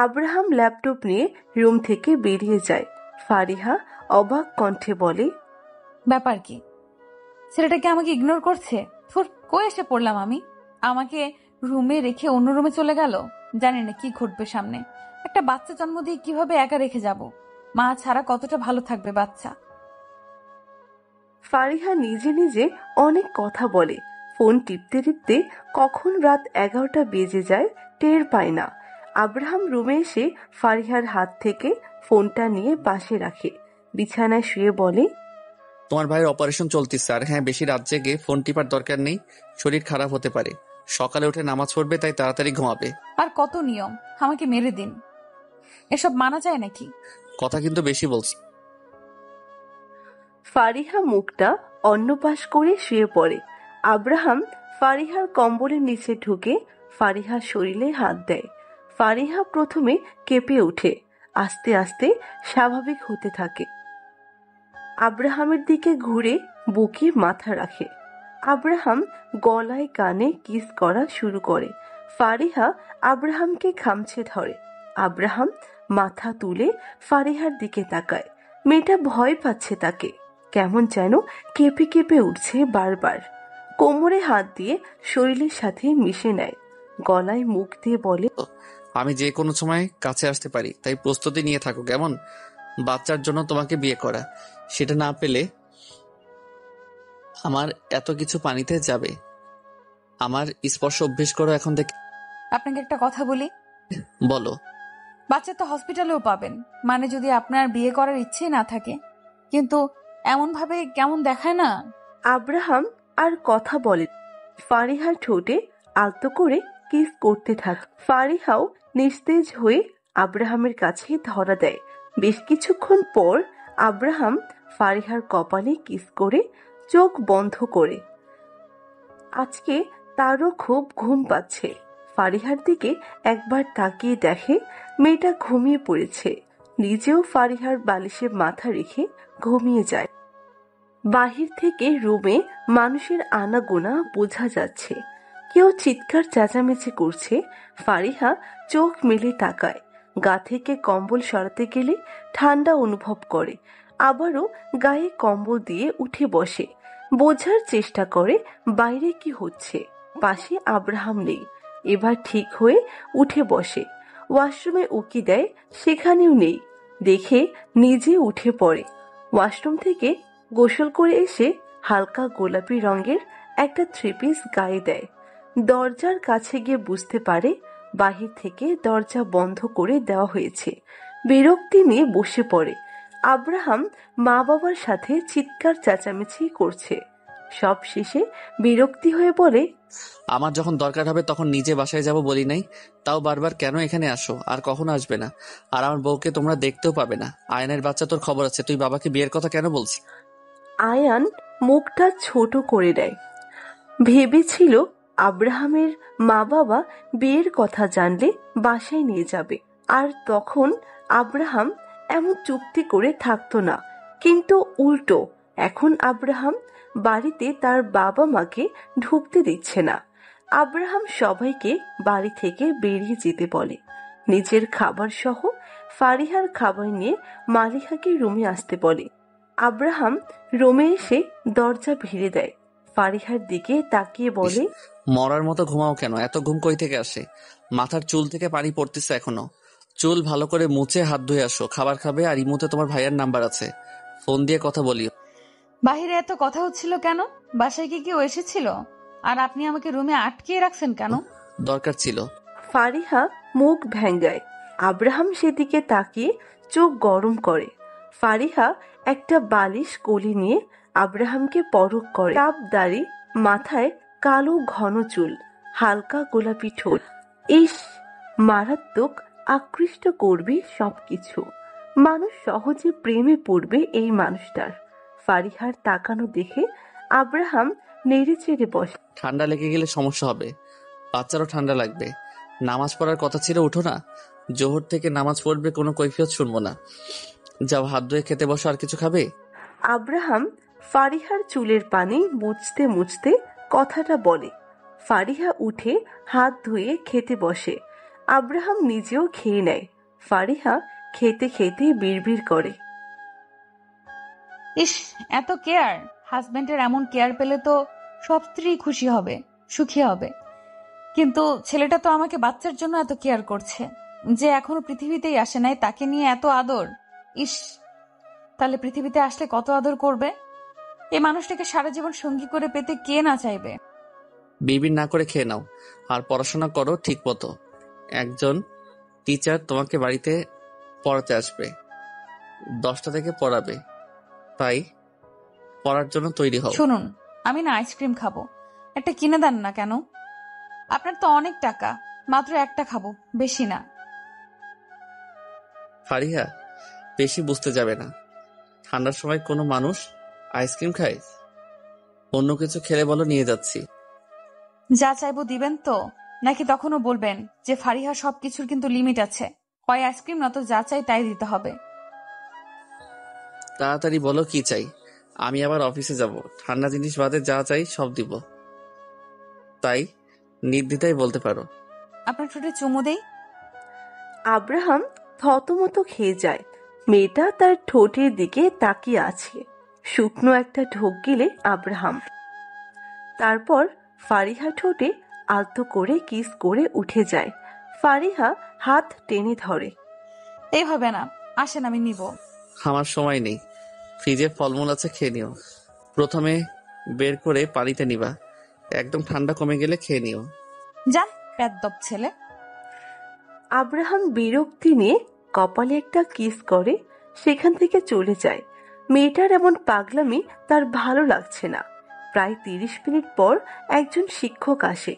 আব্রাহাম ল্যাপটপ নিয়ে রুম থেকে বেরিয়ে যায়। ফারিহা অবাক কণ্ঠে বলে, ব্যাপার কি? ছেলেটা কি আমাকে ইগনোর করছে? ধুর, কই এসে পড়লাম আমি? আমাকে রুমে রেখে অন্য রুমে চলে গেল। জানি না কি ঘটবে সামনে। একটা বাচ্চা জন্ম দিয়ে কিভাবে একা রেখে যাব? মা ছাড়া কতটা ভালো থাকবে বাচ্চা? ফারিহা নিজে নিজে অনেক কথা বলে। ফোন টিপতে টিপতে কখন রাত 11টা বেজে যায় টের পায় না। আব্রাহাম রুমে এসে ফারিহার হাত থেকে ফোনটা নিয়ে পাশে রাখে। বিছানায় শুয়ে বলে, তোমার ভাইয়ের অপারেশন চলতেছে, আর হ্যাঁ, বেশি রাত জেগে ফোন টিপার দরকার নেই। শরীর খারাপ হতে পারে। সকালে উঠে নামাজ পড়বে, তাই তাড়াতাড়ি ঘুমাবে। আর কত নিয়ম, আমাকে মেরে দিন। এসব মানা যায় নাকি? কথা কিন্তু বেশি বলছি। ফারিহা মুখটা অন্য পাশ করে শুয়ে পড়ে। আব্রাহাম ফারিহার কম্বলের নিচে ঢুকে ফারিহার শরীরে হাত দেয়। ফারিহা প্রথমে কেঁপে ওঠে, আস্তে আস্তে স্বাভাবিক হতে থাকে। আব্রাহামের দিকে ঘুরে বুকে মাথা রাখে। আব্রাহাম গলায় কানে কিস করা শুরু করে। ফারিহা আব্রাহামকে খামছে ধরে। আব্রাহাম মাথা তুলে ফারিহার দিকে তাকায়। মেয়েটা ভয় পাচ্ছে তাকে, কেমন যেন কেঁপে কেঁপে উঠছে বারবার। কোমরে হাত দিয়ে শরীরের সাথে মিশে নেয়, গলায় মুখ দিয়ে বলে, আমি যে কোনো সময় কাছে আসতে পারি, তাই প্রস্তুতি নিয়ে থাকো কেমন? বাচ্চার জন্য তোমাকে বিয়ে করা, সেটা না পেলে আমার এত কিছু পানিতে যাবে। আমার স্পর্শ অভ্যেস করো এখন থেকে। আপনাকে একটা কথা বলি, বলো। বাচ্চা তো হসপিটালেও পাবেন, মানে যদি আপনার বিয়ে করার ইচ্ছে না থাকে। কিন্তু এমন ভাবে কেমন দেখায় না। আব্রাহাম আর কথা বলে। ফারিহার ঠোঁটে আলতো করে কিস করতে থাকে। ফারিহাও নিস্তেজ হয়ে আব্রাহামের কাছে ধরা দেয়। বেশ কিছুক্ষণ পর আব্রাহাম ফারিহার কপালে কিস করে চোখ বন্ধ করে। আজকে তারও খুব ঘুম পাচ্ছে। ফারিহার দিকে একবার তাকিয়ে দেখে মেয়েটা ঘুমিয়ে পড়েছে। নিজেও ফারিহার বালিশে মাথা রেখে ঘুমিয়ে যায়। বাহির থেকে রুমে মানুষের আনাগোনা বোঝা যাচ্ছে। কেউ চিৎকার চেঁচামেচি করছে। ফারিহা চোখ মেলে তাকায়। গা থেকে কম্বল সরাতে গেলে ঠান্ডা অনুভব করে। আবারও গায়ে কম্বল দিয়ে উঠে বসে, বোঝার চেষ্টা করে বাইরে কি হচ্ছে। পাশে আব্রাহাম নেই। এবার ঠিক হয়ে উঠে বসে। ওয়াশরুমে উকি দেয়, সেখানেও নেই। দেখে নিজে উঠে পড়ে। ওয়াশরুম থেকে গোসল করে এসে হালকা গোলাপি রঙের একটা থ্রি পিস গায়ে দেয়। দরজার কাছে গিয়ে বুঝতে পারে বাহির থেকে দরজা বন্ধ করে দেওয়া হয়েছে। বিরক্তি নিয়ে বসে পড়ে। আব্রাহাম মা বাবার সাথে চিৎকার চেঁচামেচি করছে। সব শেষে বিরক্তি হয়ে বলে, আমার যখন দরকার হবে তখন নিজে বাসায় যাব বলি নাই, তাও বারবার কেন এখানে আসো? আর কখনো আসবে না। আর আমার বউকে তোমরা দেখতেও পাবে না। আয়নের বাচ্চা তোর খবর আছে, তুই বাবাকে বিয়ের কথা কেন বলছিস? আয়ান মুখটা ছোট করে দেয়। ভেবেছিল আব্রাহামের মা বাবা বিয়ের কথা জানলে বাসায় নিয়ে যাবে, আর তখন আব্রাহাম এমন চুক্তি করে থাকতো না। কিন্তু উল্টো, এখন আব্রাহাম বাড়িতে তার বাবা মাকে ঢুকতে দিচ্ছে না। আব্রাহাম সবাইকে বাড়ি থেকে বেরিয়ে যেতে বলে। নিজের খাবার সহ ফারিহার খাবার নিয়ে মালিহাকে রুমে আসতে বলে। আব্রাহাম রুমে এসে দরজা ভিড়ে দেয়। ফারিহার দিকে তাকিয়ে বলে, মরার মতো ঘুমাও কেন? এত ঘুম কই থেকে আসে? মাথার চুল থেকে পানি পড়তেছে এখনো। চুল ভালো করে মুছে হাত ধুয়ে আসো, খাবার খাবে। আর ইমুতে তোমার ভাইয়ের নাম্বার আছে, ফোন দিয়ে কথা বলিও। বাহিরে এত কথা হচ্ছিল কেন? বাসায় কি কেউ এসেছিল? আর আপনি আমাকে রুমে আটকিয়ে রাখছেন কেন? দরকার ছিল। ফারিহা মুখ ভেঙ্গায়। আব্রাহাম সেদিকে তাকিয়ে চোখ গরম করে। ফারিহা একটা বালিশ কোলে নিয়ে আব্রাহামকে পরখ করে। চাপ দাড়ি, মাথায় কালো ঘন চুল, হালকা গোলাপি ঠোঁট। ইস, মারাত্মক আকৃষ্ট করবে সবকিছু। মানুষ সহজে প্রেমে পড়বে এই মানুষটার। ফারিহার তাকানো দেখে আব্রাহাম নেড়ে চেড়ে বসে। ঠান্ডা লেগে গেলে সমস্যা হবে, বাচ্চারও ঠান্ডা লাগবে। নামাজ পড়ার কথা ছিল, উঠো না। জোহর থেকে নামাজ পড়বে, কোনো কৈফিয়ত শুনবো না। যাও হাত ধুয়ে খেতে বসো। আর কিছু খাবে? আব্রাহাম ফারিহার চুলের পানি মুছতে মুছতে কথাটা বলে। ফারিহা উঠে হাত ধুয়ে খেতে বসে। আব্রাহাম নিজেও খেয়ে নেয়। ফারিহা খেতে খেতে বিড়বিড় করে, ইস, এত কেয়ার! হাজবেন্ডের এমন কেয়ার পেলে তো সব স্ত্রী খুশি হবে, সুখী হবে। কিন্তু ছেলেটা তো আমাকে বাচ্চার জন্য এত কেয়ার করছে, যে এখনো পৃথিবীতেই আসে নাই, তাকে নিয়ে এত আদর। ইস, তাহলে পৃথিবীতে আসলে কত আদর করবে। এই মানুষটাকে সারা জীবন সঙ্গী করে পেতে কে না চাইবে। বিড়বিড় না করে খেয়ে নাও আর পড়াশোনা করো ঠিক মতো। একজন টিচার তোমাকে বাড়িতে পড়াতে আসবে, 10টা থেকে পড়াবে, তাই পড়ার জন্য তৈরি হও। শুনুন, আমি না আইসক্রিম খাবো, একটা কিনে দেন না কেন? আপনার তো অনেক টাকা, মাত্র একটা খাবো, বেশি না। ফারিহা, বেশি বুঝতে যাবে না। ঠান্ডার সময় কোনো মানুষ আইসক্রিম খায়? অন্য কিছু খেলে বলো, নিয়ে যাচ্ছি। যা চাইবো দিবেন তো, নাকি তখনও বলবেন যে ফারিহা সবকিছুর কিন্তু লিমিট আছে, হয় আইসক্রিম না তো যা চাই তাই দিতে হবে? তাড়াতাড়ি বলো কি চাই। আমি আবার অফিসে যাব। ঠান্ডা জিনিস বাদে যা চাই সব দিব। তাই নির্দ্বিধায় বলতে পারো। আপনার ঠোঁটে চুমু দেই। আব্রাহাম থতমত খেয়ে যায়। মেয়েটা তার ঠোঁটের দিকে তাকিয়ে আছে। শুকনো একটা ঢোক গিলে আব্রাহাম। তারপর ফারিহা ঠোঁটে আলতো করে কিস করে উঠে যায়। ফারিহা হাত টেনে ধরে। এই হবে না, আসেন আমি নিব। আমার সময় নেই। ফ্রিজে ফলমূল আছে, খেয়ে নিও। প্রথমে বের করে পানিতে নিবা, একদম ঠান্ডা কমে গেলে খেয়ে নিও। যান পেদ্দব ছেলে। আব্রাহাম বিরক্তি নিয়ে কপালে একটা কিস করে সেখান থেকে চলে যায়। মেয়েটার এমন পাগলামি তার ভালো লাগছে না। প্রায় 30 মিনিট পর একজন শিক্ষক আসে।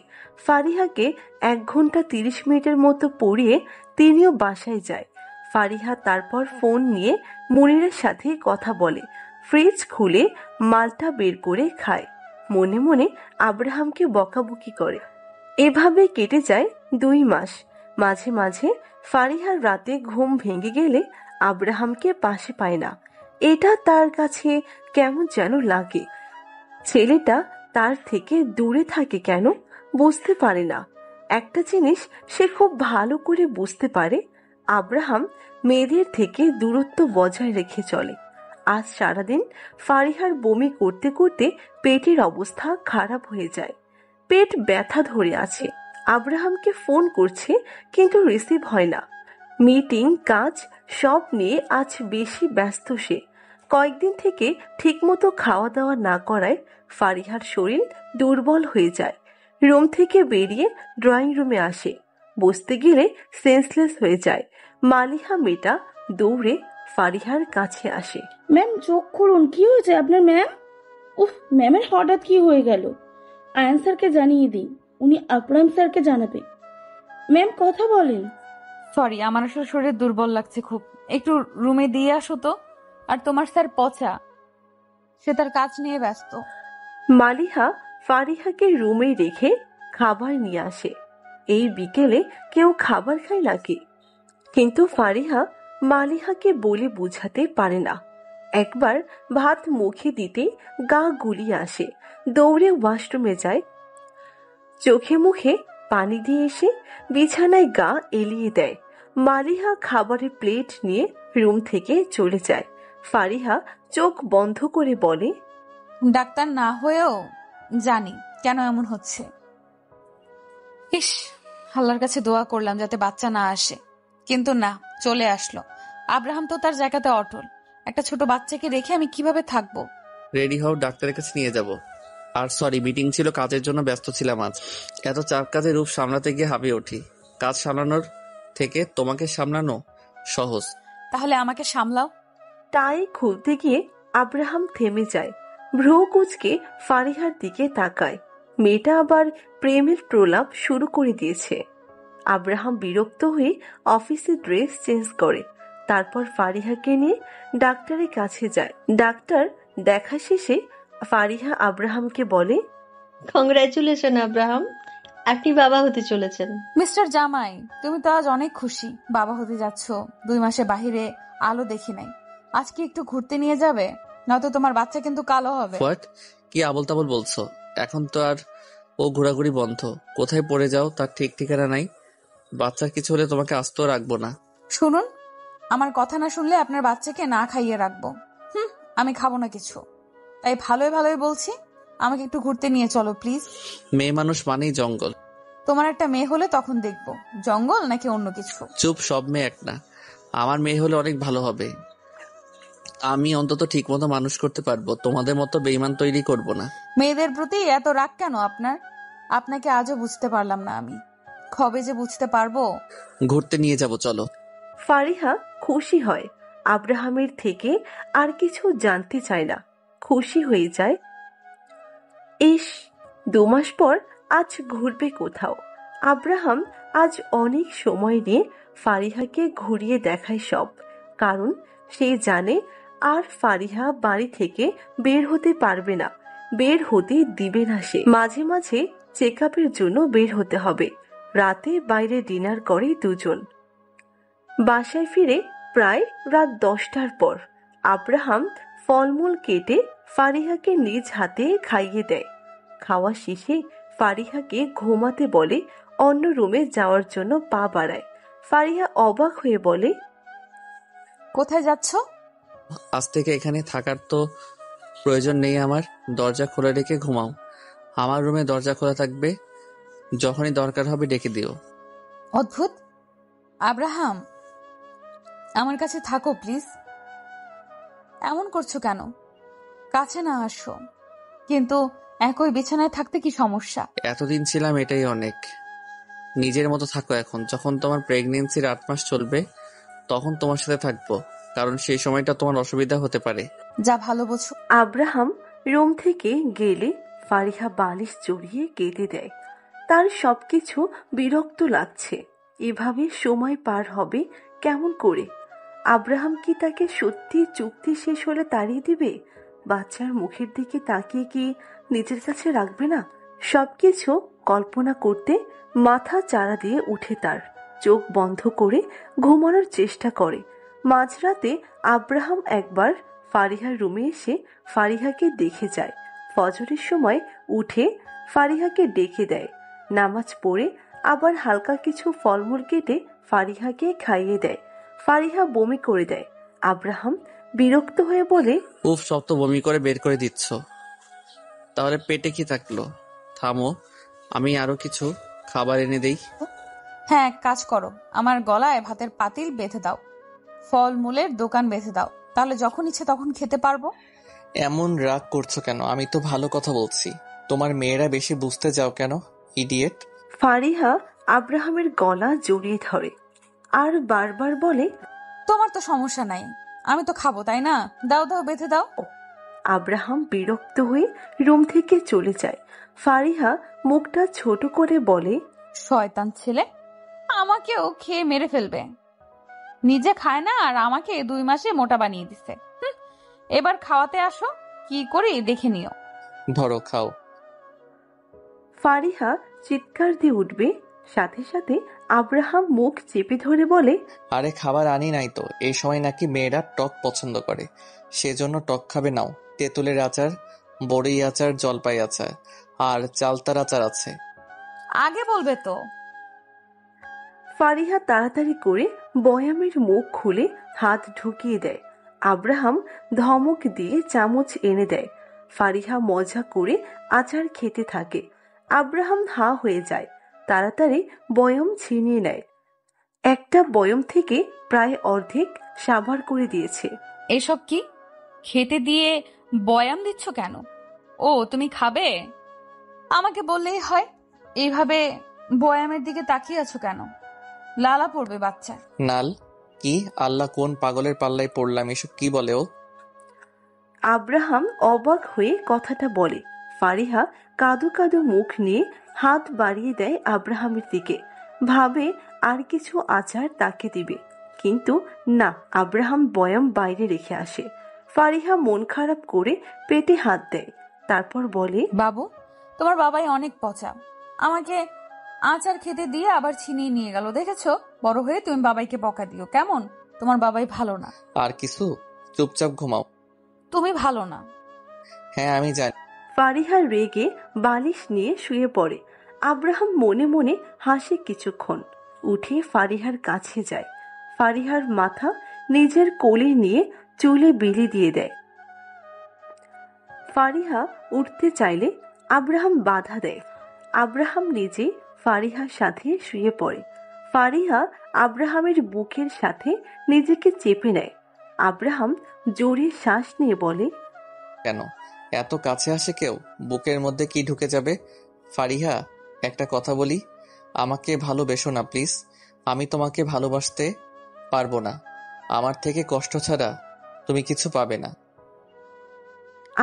ফারিহাকে 1 ঘন্টা 30 মিনিটের মতো পড়িয়ে তিনিও বাসায় যায়। ফারিহা তারপর ফোন নিয়ে মুনিরের সাথে কথা বলে। ফ্রিজ খুলে মালটা বের করে খায়। মনে মনে আব্রাহামকে বকাবকি করে। এভাবে কেটে যায় 2 মাস। মাঝে মাঝে ফারিহার রাতে ঘুম ভেঙে গেলে আব্রাহামকে পাশে পায় না। এটা তার কাছে কেমন যেন লাগে। ছেলেটা তার থেকে দূরে থাকে কেন বুঝতে পারে না। একটা জিনিস সে খুব ভালো করে বুঝতে পারে, আব্রাহাম মেয়েদের থেকে দূরত্ব বজায় রেখে চলে। আজ সারাদিন ফারিহার বমি করতে করতে পেটের অবস্থা খারাপ হয়ে যায়। পেট ব্যথা ধরে আছে। আব্রাহামকে ফোন করছে কিন্তু রিসিভ হয় না। মিটিং কাজ সব নিয়ে আজ বেশি ব্যস্ত সে। কয়েকদিন থেকে ঠিকমতো খাওয়া দাওয়া না করায় ফারিহার শরীর দুর্বল হয়ে যায়। রুম থেকে বেরিয়ে ড্রয়িং রুমে আসে। বসতে গেলে সেন্সলেস হয়ে যায়। মালিহা মেয়েটা দৌড়ে ফারিহার কাছে আসে। ম্যাম চোখ খুলুন, কি হয়েছে আপনার ম্যাম? উফ, ম্যামের হঠাৎ কি হয়ে গেল? আয়ান স্যারকে জানিয়ে দিই, উনি আকরাম স্যারকে জানাবে। ম্যাম কথা বলেন। সরি, আমার আসলে শরীর দুর্বল লাগছে খুব। একটু রুমে দিয়ে আসো তো। আর তোমার স্যার পচা, সে তার কাজ নিয়ে ব্যস্ত। মালিহা ফারিহাকে রুমে রেখে খাবার নিয়ে আসে। এই বিকেলে কেউ খাবার খায় নাকি? কিন্তু ফারিহা মালিহাকে বলে বুঝাতে পারে না। একবার ভাত মুখে দিতে গা গুলিয়ে আসে। দৌড়ে ওয়াশরুমে যায়। চোখে মুখে পানি দিয়ে এসে বিছানায় গা এলিয়ে দেয়। মালিহা খাবারের প্লেট নিয়ে রুম থেকে চলে যায়। ফারিহা চোখ বন্ধ করে বলে, ডাক্তার না হয়েও জানি কেন এমন হচ্ছে। ইস, আল্লাহর কাছে দোয়া করলাম যাতে বাচ্চা না আসে, কিন্তু না, চলে আসলো। আব্রাহাম তো তার জায়গাতে অটল। একটা ছোট বাচ্চাকে রেখে আমি কিভাবে থাকবো? রেডি হও, ডাক্তারের কাছে নিয়ে যাব। আর সরি, মিটিং ছিল, কাজের জন্য ব্যস্ত ছিলাম আজ। এত চাপ কাজে রূপ সামলাতে গিয়ে হাঁপিয়ে উঠি। কাজ সামলানোর থেকে তোমাকে সামলানো সহজ। তাহলে আমাকে সামলাও। টাই খুলতে গিয়ে আব্রাহাম থেমে যায়। ভ্রু কুঁচকে ফারিহার দিকে তাকায়। মেয়েটা আবার প্রেমের প্রলাপ শুরু করে দিয়েছে। আব্রাহাম বিরক্ত হয়ে অফিসে ড্রেস চেঞ্জ করে। তারপর ফারিহাকে নিয়ে ডাক্তারের কাছে যায়। ডাক্তার দেখা শেষে ফারিহা আব্রাহামকে বলে, কংগ্রাচুলেশন আব্রাহাম, আপনি বাবা হতে চলেছেন। মিস্টার জামাই, তুমি তো আজ অনেক খুশি, বাবা হতে যাচ্ছ। 2 মাসে বাহিরে আলো দেখি নাই। আজকে একটু ঘুরতে নিয়ে যাবে? নয়তো তোমার বাচ্চা কিন্তু কালো হবে। হোয়াট? কি আবল তাবল বলছো? এখন তো আর ও ঘোরাঘুরি বন্ধ। কোথায় পড়ে যাও তার ঠিক ঠিকানা নাই। বাচ্চার কিছু হলে তোমাকে আস্ত রাখবো না। শুনুন, আমার কথা না শুনলে আপনার বাচ্চাকে না খাইয়ে রাখবো। আমি খাবো না কিছু। তাই ভালোই ভালোই বলছি, আমাকে একটু ঘুরতে নিয়ে চলো প্লিজ। মেয়ে মানুষ মানেই জঙ্গল। তোমার একটা মেয়ে হলে তখন দেখবো জঙ্গল নাকি অন্য কিছু। চুপ, সব মেয়ে এক না। আমার মেয়ে হলে অনেক ভালো হবে। আমি অন্তত ঠিক মতো মানুষ করতে পারবো। তোমাদের মতো বেইমান তৈরি করব না। মেয়েদের প্রতি এত রাগ কেন আপনার? আপনাকে আজও বুঝতে পারলাম না আমি, কবে যে বুঝতে পারবো। ঘুরতে নিয়ে যাব, চলো। ফারিহা খুশি হয়। আব্রাহামের থেকে আর কিছু জানতে চায় না, খুশি হয়ে যায়। ইস, 2 মাস পর আজ ঘুরবে কোথাও। আব্রাহাম আজ অনেক সময় নিয়ে ফারিহাকে ঘুরিয়ে দেখায় সব। কারণ সে জানে আর ফারিহা বাড়ি থেকে বের হতে পারবে না, বের হতে দিবে না সে। মাঝে মাঝে চেক আপের জন্য বের হতে হবে। রাতে বাইরে ডিনার করে দুজন। বাসায় ফিরে প্রায় রাত 10টার পর। আব্রাহাম ফলমূল কেটে ফারিহাকে নিজ হাতে খাইয়ে দেয়। খাওয়া শেষে ফারিহাকে ঘুমাতে বলে অন্য রুমে যাওয়ার জন্য পা বাড়ায়। ফারিহা অবাক হয়ে বলে, কোথায় যাচ্ছ? আজ থেকে এখানে থাকার তো প্রয়োজন নেই আমার। দরজা খোলা রেখে ঘুমাও। আমার রুমে দরজা খোলা থাকবে, যখনই দরকার হবে ডেকে দিও। অদ্ভুত। আব্রাহাম, আমার কাছে থাকো প্লিজ। এমন করছো কেন? কাছে না আসো। কিন্তু একই বিছানায় থাকতে কি সমস্যা? এতদিন ছিলাম এটাই অনেক। নিজের মতো থাকো এখন। যখন তোমার প্রেগনেন্সির 8 মাস চলবে তখন তোমার সাথে থাকবো, কারণ সেই সময়টা তোমার অসুবিধা হতে পারে। যা ভালো বোঝো। আব্রাহাম রুম থেকে গেলে ফারিহা বালিশ জড়িয়ে কেঁদে দেয়। তার সবকিছু বিরক্ত লাগছে। এভাবে সময় পার হবে কেমন করে? আব্রাহাম কি তাকে সত্যি চুক্তি শেষ হলে তাড়িয়ে দিবে? বাচ্চার মুখের দিকে তাকিয়ে কি নিজের কাছে রাখবে না? সবকিছু কল্পনা করতে মাথা চারা দিয়ে উঠে তার। চোখ বন্ধ করে ঘুমানোর চেষ্টা করে। মাঝরাতে আব্রাহাম একবার ফারিহার রুমে এসে ফারিহাকে দেখে যায়। ফজরের সময় উঠে ফারিহাকে ডেকে দেয়। নামাজ পড়ে আবার হালকা কিছু ফলমূল কেটে ফারিহাকে খাইয়ে দেয়। ফারিহা বমি করে দেয়। আব্রাহাম বিরক্ত হয়ে বলে, উফ, সব তো বমি করে বের করে দিচ্ছ। তাহলে পেটে কি থাকলো? থামো, আমি আরো কিছু খাবার এনে দেই। হ্যাঁ, এক কাজ করো, আমার গলায় ভাতের পাতিল বেঁধে দাও, ফলমূলের দোকান বেঁধে দাও, তাহলে যখন ইচ্ছে তখন খেতে পারবো। এমন রাগ করছো কেন? আমি তো ভালো কথা বলছি। তোমার মেয়েরা বেশি বুঝতে যাও কেন, ইডিয়েট? ফারিহা আব্রাহামের গলা জড়িয়ে ধরে আর বারবার বলে, তোমার তো সমস্যা নাই, আমি তো খাবো, তাই না? দাও দাও, বেঁধে দাও। আব্রাহাম বিরক্ত হয়ে রুম থেকে চলে যায়। ফারিহা মুখটা ছোট করে বলে, শয়তান ছেলে, আমাকেও খেয়ে মেরে ফেলবে। নিজে খায় না আর আমাকে 2 মাসে মোটা বানিয়ে দিছে। এবার খাওয়াতে আসো, কি করি দেখে নিও। ধরো, খাও। ফারিহা চিৎকার দিয়ে উঠবে, সাথে সাথে আব্রাহাম মুখ চেপে ধরে বলে, আরে খাবার আনি নাই তো। এই সময় নাকি মেয়েরা টক পছন্দ করে, সেজন্য টক খাবে। নাও, তেঁতুলের আচার, বড়ই আচার, জলপাই আচার আর চালতার আচার আছে। আগে বলবে তো। ফারিহা তাড়াতাড়ি করে বয়ামের মুখ খুলে হাত ঢুকিয়ে দেয়। আব্রাহাম ধমক দিয়ে চামচ এনে দেয়। ফারিহা মজা করে আচার খেতে থাকে। আব্রাহাম হাঁ হয়ে যায়। তাড়াতাড়ি বয়ম ছিনিয়ে নেয়। একটা বয়ম থেকে প্রায় অর্ধেক সাবার করে দিয়েছে। এসব কি? খেতে দিয়ে বয়াম দিচ্ছ কেন? ও, তুমি খাবে? আমাকে বললেই হয়। এইভাবে বয়ামের দিকে তাকিয়ে আছো কেন? লালা পড়বে বাচ্চা। নাল কি? আল্লাহ, কোন পাগলের পাল্লায় পড়লাম? এসব কি বলে ও? আব্রাহাম অবাক হয়ে কথাটা বলে। ফারিহা কাঁদো কাঁদো মুখ নিয়ে হাত বাড়িয়ে দেয় আব্রাহামের দিকে। ভাবে আর কিছু আচার তাকে দিবে, কিন্তু না, আব্রাহাম বয়াম বাইরে রেখে আসে। ফারিহা মন খারাপ করে পেটে হাত দেয়। তারপর বলে, বাবু, তোমার বাবাই অনেক পচা। আমাকে আচার খেতে দিয়ে আবার ছিনিয়ে নিয়ে গেল, দেখেছো? বড় হয়ে তুমি বাবাইকে বকা দিও কেমন? তোমার বাবাই ভালো না। আর কিছু? চুপচাপ ঘুমাও। তুমি ভালো না। হ্যাঁ, আমি জানি। ফারিহা রেগে বালিশ নিয়ে শুয়ে পড়ে। আব্রাহাম মনে মনে হাসে কিছুক্ষণ, উঠে ফারিহার কাছে যায়। ফারিহার মাথা নিজের কোলে নিয়ে চুলে বিলি দিয়ে দেয়। ফারিহা উঠতে চাইলে আব্রাহাম বাধা দেয়। আব্রাহাম নিজে ফারিহার সাথে শুয়ে পড়ে। ফারিহা আব্রাহামের বুকের সাথে নিজেকে চেপে নেয়। আব্রাহাম জোরে শ্বাস নিয়ে বলে, কেন এত কাছে আসে কেউ? বুকের মধ্যে কি ঢুকে যাবে? ফারিহা, একটা কথা বলি, আমাকে ভালোবেসো না প্লিজ। আমি তোমাকে ভালোবাসতে পারবো না। আমার থেকে কষ্ট ছাড়া তুমি কিছু পাবে না।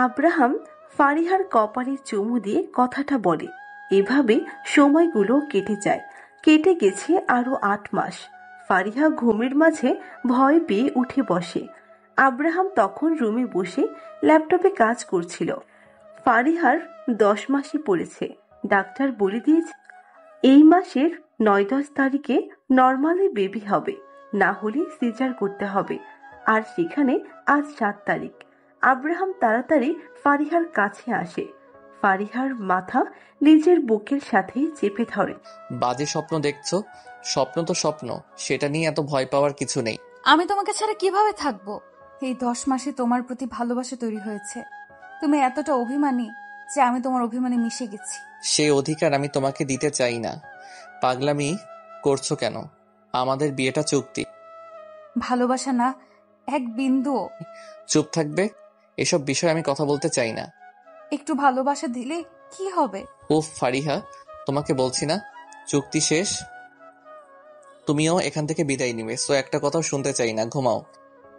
আব্রাহাম ফারিহার কপালে চুমু দিয়ে কথাটা বলে। এভাবে সময়গুলো কেটে যায়। কেটে গেছে আরো 8 মাস। ফারিহা ঘুমের মাঝে ভয় পেয়ে উঠে বসে। আব্রাহাম তখন রুমে বসে ল্যাপটপে কাজ করছিল। ফারিহার 10 মাসই পড়েছে। ডাক্তার বলে দিয়েছে এই মাসের 9-10 তারিখে নর্মালি বেবি হবে, না হলে সিজার করতে হবে। আর সেখানে আজ 7 তারিখ। আব্রাহাম তাড়াতাড়ি ফারিহার কাছে আসে, ফারিহার মাথা নিজের বুকের সাথে চেপে ধরে। বাজে স্বপ্ন দেখছো? স্বপ্ন তো স্বপ্ন, সেটা নিয়ে এত ভয় পাওয়ার কিছু নেই। আমি তোমাকে ছাড়া কিভাবে থাকবো? এই 10 মাসে তোমার প্রতি ভালোবাসা তৈরি হয়েছে। তুমি এতটা অভিমানী যে আমি তোমার অভিমানে মিশে গেছি। সেই অধিকার আমি তোমাকে দিতে চাই না। পাগলামি করছো কেন? আমাদের বিয়েটা চুক্তি। ভালোবাসা না এক বিন্দুও। চুপ থাকবে? এসব বিষয়ে আমি কথা বলতে চাই না। একটু ভালোবাসা দিলে কি হবে? উফ ফারিহা, তোমাকে বলছি না চুক্তি শেষ। তুমিও এখান থেকে বিদায় নিবে, সো একটা কথাও শুনতে চাই না। ঘুমাও।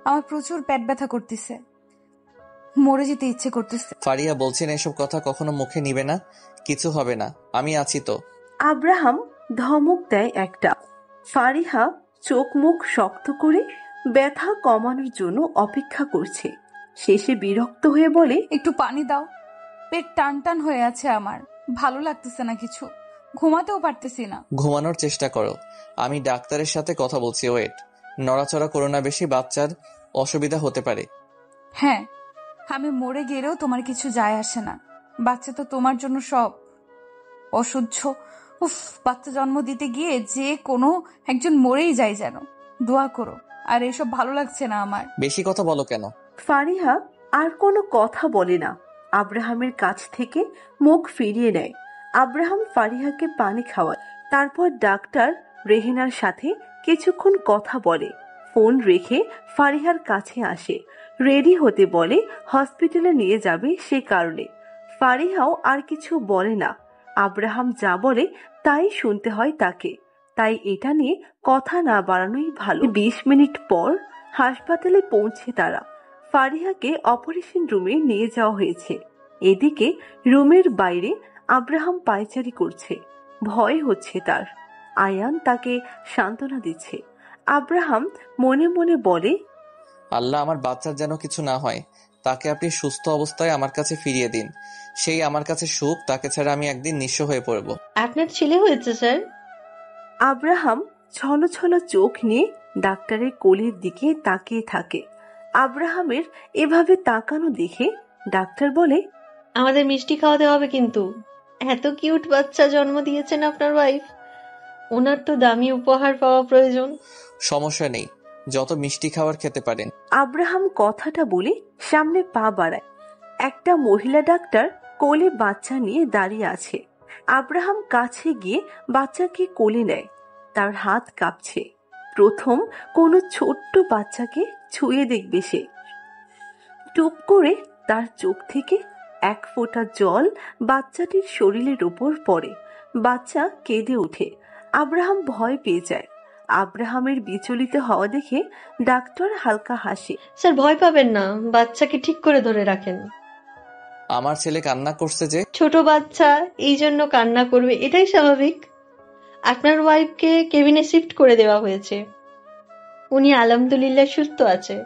আমার প্রচুর পেট ব্যথা করতেছে, মরে যেতে ইচ্ছে করতেছে। ফারিহা, বলছি না এসব কথা কখনো মুখে নিবে না। কিছু হবে না, আমি আছি তো। আব্রাহাম ধমক দেয় একটা। ফারিহা চোখ মুখ শক্ত করে ব্যথা কমানোর জন্য অপেক্ষা করছে। শেষে বিরক্ত হয়ে বলে, একটু পানি দাও, পেট টান টান হয়ে আছে আমার, ভালো লাগতেছে না কিছু, ঘুমাতেও পারতেছি না। ঘুমানোর চেষ্টা করো, আমি ডাক্তারের সাথে কথা বলছি। ওয়েট, নড়াচড়া করো না বেশি, বাচ্চার অসুবিধা হতে পারে। হ্যাঁ, আমি মরে গেলেও তোমার কিছু যায় আসে না, বাচ্চা তো তোমার জন্য সব। অসহ্য। উফ, বাচ্চা জন্ম দিতে গিয়ে যে কোনো একজন মরেই যায় যেন। দোয়া করো, আর এসব ভালো লাগছে না আমার। বেশি কথা বলো কেন? ফারিহা আর কোনো কথা বলে না, আব্রাহামের কাছ থেকে মুখ ফিরিয়ে নেয়। আব্রাহাম ফারিহাকে পানি খাওয়ায়, তারপর ডাক্তার রেহেনার সাথে কিছুক্ষণ কথা বলে। ফোন রেখে ফারিহার কাছে আসে, রেডি হতে বলে, হসপিটালে নিয়ে যাবে সে কারণে। ফারিহাও আর কিছু বলে না, আব্রাহাম যা বলে তাই শুনতে হয় তাকে, তাই এটা নিয়ে কথা না বাড়ানোই ভালো। 20 মিনিট পর হাসপাতালে পৌঁছে তারা। ফারিহাকে অপারেশন রুমে নিয়ে যাওয়া হয়েছে। এদিকে রুমের বাইরে আব্রাহাম পায়চারি করছে, ভয় হচ্ছে তার। আয়ান তাকে সান্ত্বনা দিচ্ছে। আব্রাহাম মনে মনে বলে, আল্লাহ আমার বাচ্চার যেন কিছু না হয়, তাকে আপনি সুস্থ অবস্থায় আমার কাছে ফিরিয়ে দিন। সেই আমার কাছে সুখ, তাকে ছাড়া আমি একদিন নিঃস্ব হয়ে পড়ব। আপনার ছেলে হয়েছে স্যার? আব্রাহাম ছলো ছলো চোখ নিয়ে ডাক্তারের কোলের দিকে তাকিয়ে থাকে। আব্রাহামের এভাবে তাকানো দেখে ডাক্তার বলে, আমাদের মিষ্টি খাওয়াতে হবে কিন্তু। এত কিউট বাচ্চা জন্ম দিয়েছেন আপনার ওয়াইফ, ওনার তো দামি উপহার পাওয়া প্রয়োজন। সমস্যা নেই, যত মিষ্টি খাবার খেতে পারেন। আব্রাহাম কথাটা বলে সামনে পা বাড়ায়। একটা মহিলা ডাক্তার কোলে বাচ্চা নিয়ে দাঁড়িয়ে আছে। আব্রাহাম কাছে গিয়ে বাচ্চাকে কোলে নেয়, তার হাত কাঁপছে। প্রথম কোনো ছোট্ট বাচ্চাকে ছুঁয়ে দেখবে সে। টুপ করে তার চোখ থেকে এক ফোঁটা জল বাচ্চাটির শরীরের উপর পড়ে। বাচ্চা কেঁদে ওঠে। আব্রাহাম ভয় পেয়ে যায়। আব্রাহামের বিচলিত হওয়া দেখে ডাক্তার হালকা হাসে। স্যার ভয় পাবেন না, বাচ্চাকে ঠিক করে ধরে রাখেন। আমার ছেলে কান্না করছে যে। ছোট বাচ্চা, এই জন্য কান্না করবে, এটাই স্বাভাবিক। আপনার ওয়াইফকে কেবিনে শিফট করে দেওয়া হয়েছে, উনি আলহামদুলিল্লাহ সুস্থ আছে,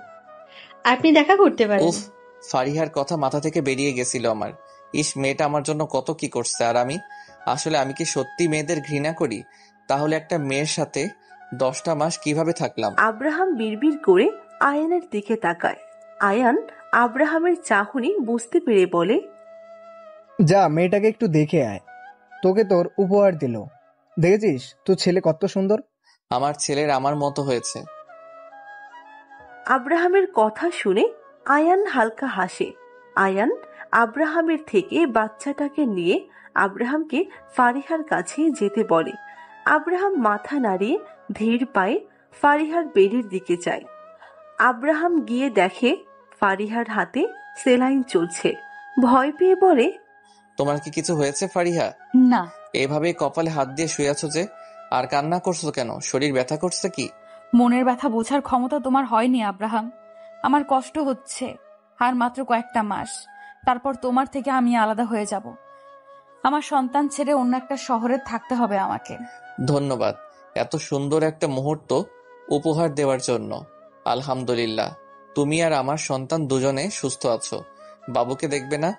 আপনি দেখা করতে পারেন। উফ, ফারিহার কথা মাথা থেকে বেরিয়ে গেছিল আমার। ইস, মেয়েটা আমার জন্য কত কি করছে। আর আমি আসলে আমি কি সত্যি মেয়েদের ঘৃণা করি? তাহলে একটা মেয়ের সাথে 10টা মাস কিভাবে থাকলাম? আব্রাহাম বিড়বিড় করে আয়ানের দিকে তাকায়। আয়ান আব্রাহামের চাহনি বুঝতে পেরে বলে, যা মেয়েটাকে একটু দেখে আয়, তোকে তোর উপহার দিল। দেখেছিস তোর ছেলে কত সুন্দর? আমার ছেলের আমার মতো হয়েছে। আব্রাহামের কথা শুনে আয়ান হালকা হাসে। আয়ান আব্রাহামের থেকে বাচ্চাটাকে নিয়ে আব্রাহামকে ফারিহার কাছে যেতে বলে। আব্রাহাম মাথা নাড়িয়ে ধীর পায়ে ফারিহার বেডের দিকে যায়। আব্রাহাম গিয়ে দেখে ফারিহার হাতে সেলাইন চলছে। ভয় পেয়ে বলে, তোমার কি কিছু হয়েছে ফারিহা? না। এভাবে কপালে হাত দিয়ে শুয়ে আছো যে, আর কান্না করছো কেন? শরীর ব্যথা করছে কি? মনের ব্যথা বোঝার ক্ষমতা তোমার হয়নি আব্রাহাম। আমার কষ্ট হচ্ছে, আর মাত্র কয়েকটা মাস, তারপর তোমার থেকে আমি আলাদা হয়ে যাব। আমার সন্তান ছেড়ে অন্য একটা শহরে থাকতে হবে আমাকে। ধন্যবাদ এত সুন্দর একটা মুহূর্ত উপহার দেওয়ার জন্য। আলহামদুলিল্লাহ, তুমি আর আমার সন্তান দুজনে সুস্থ আছো। বাবুকে দেখবে না?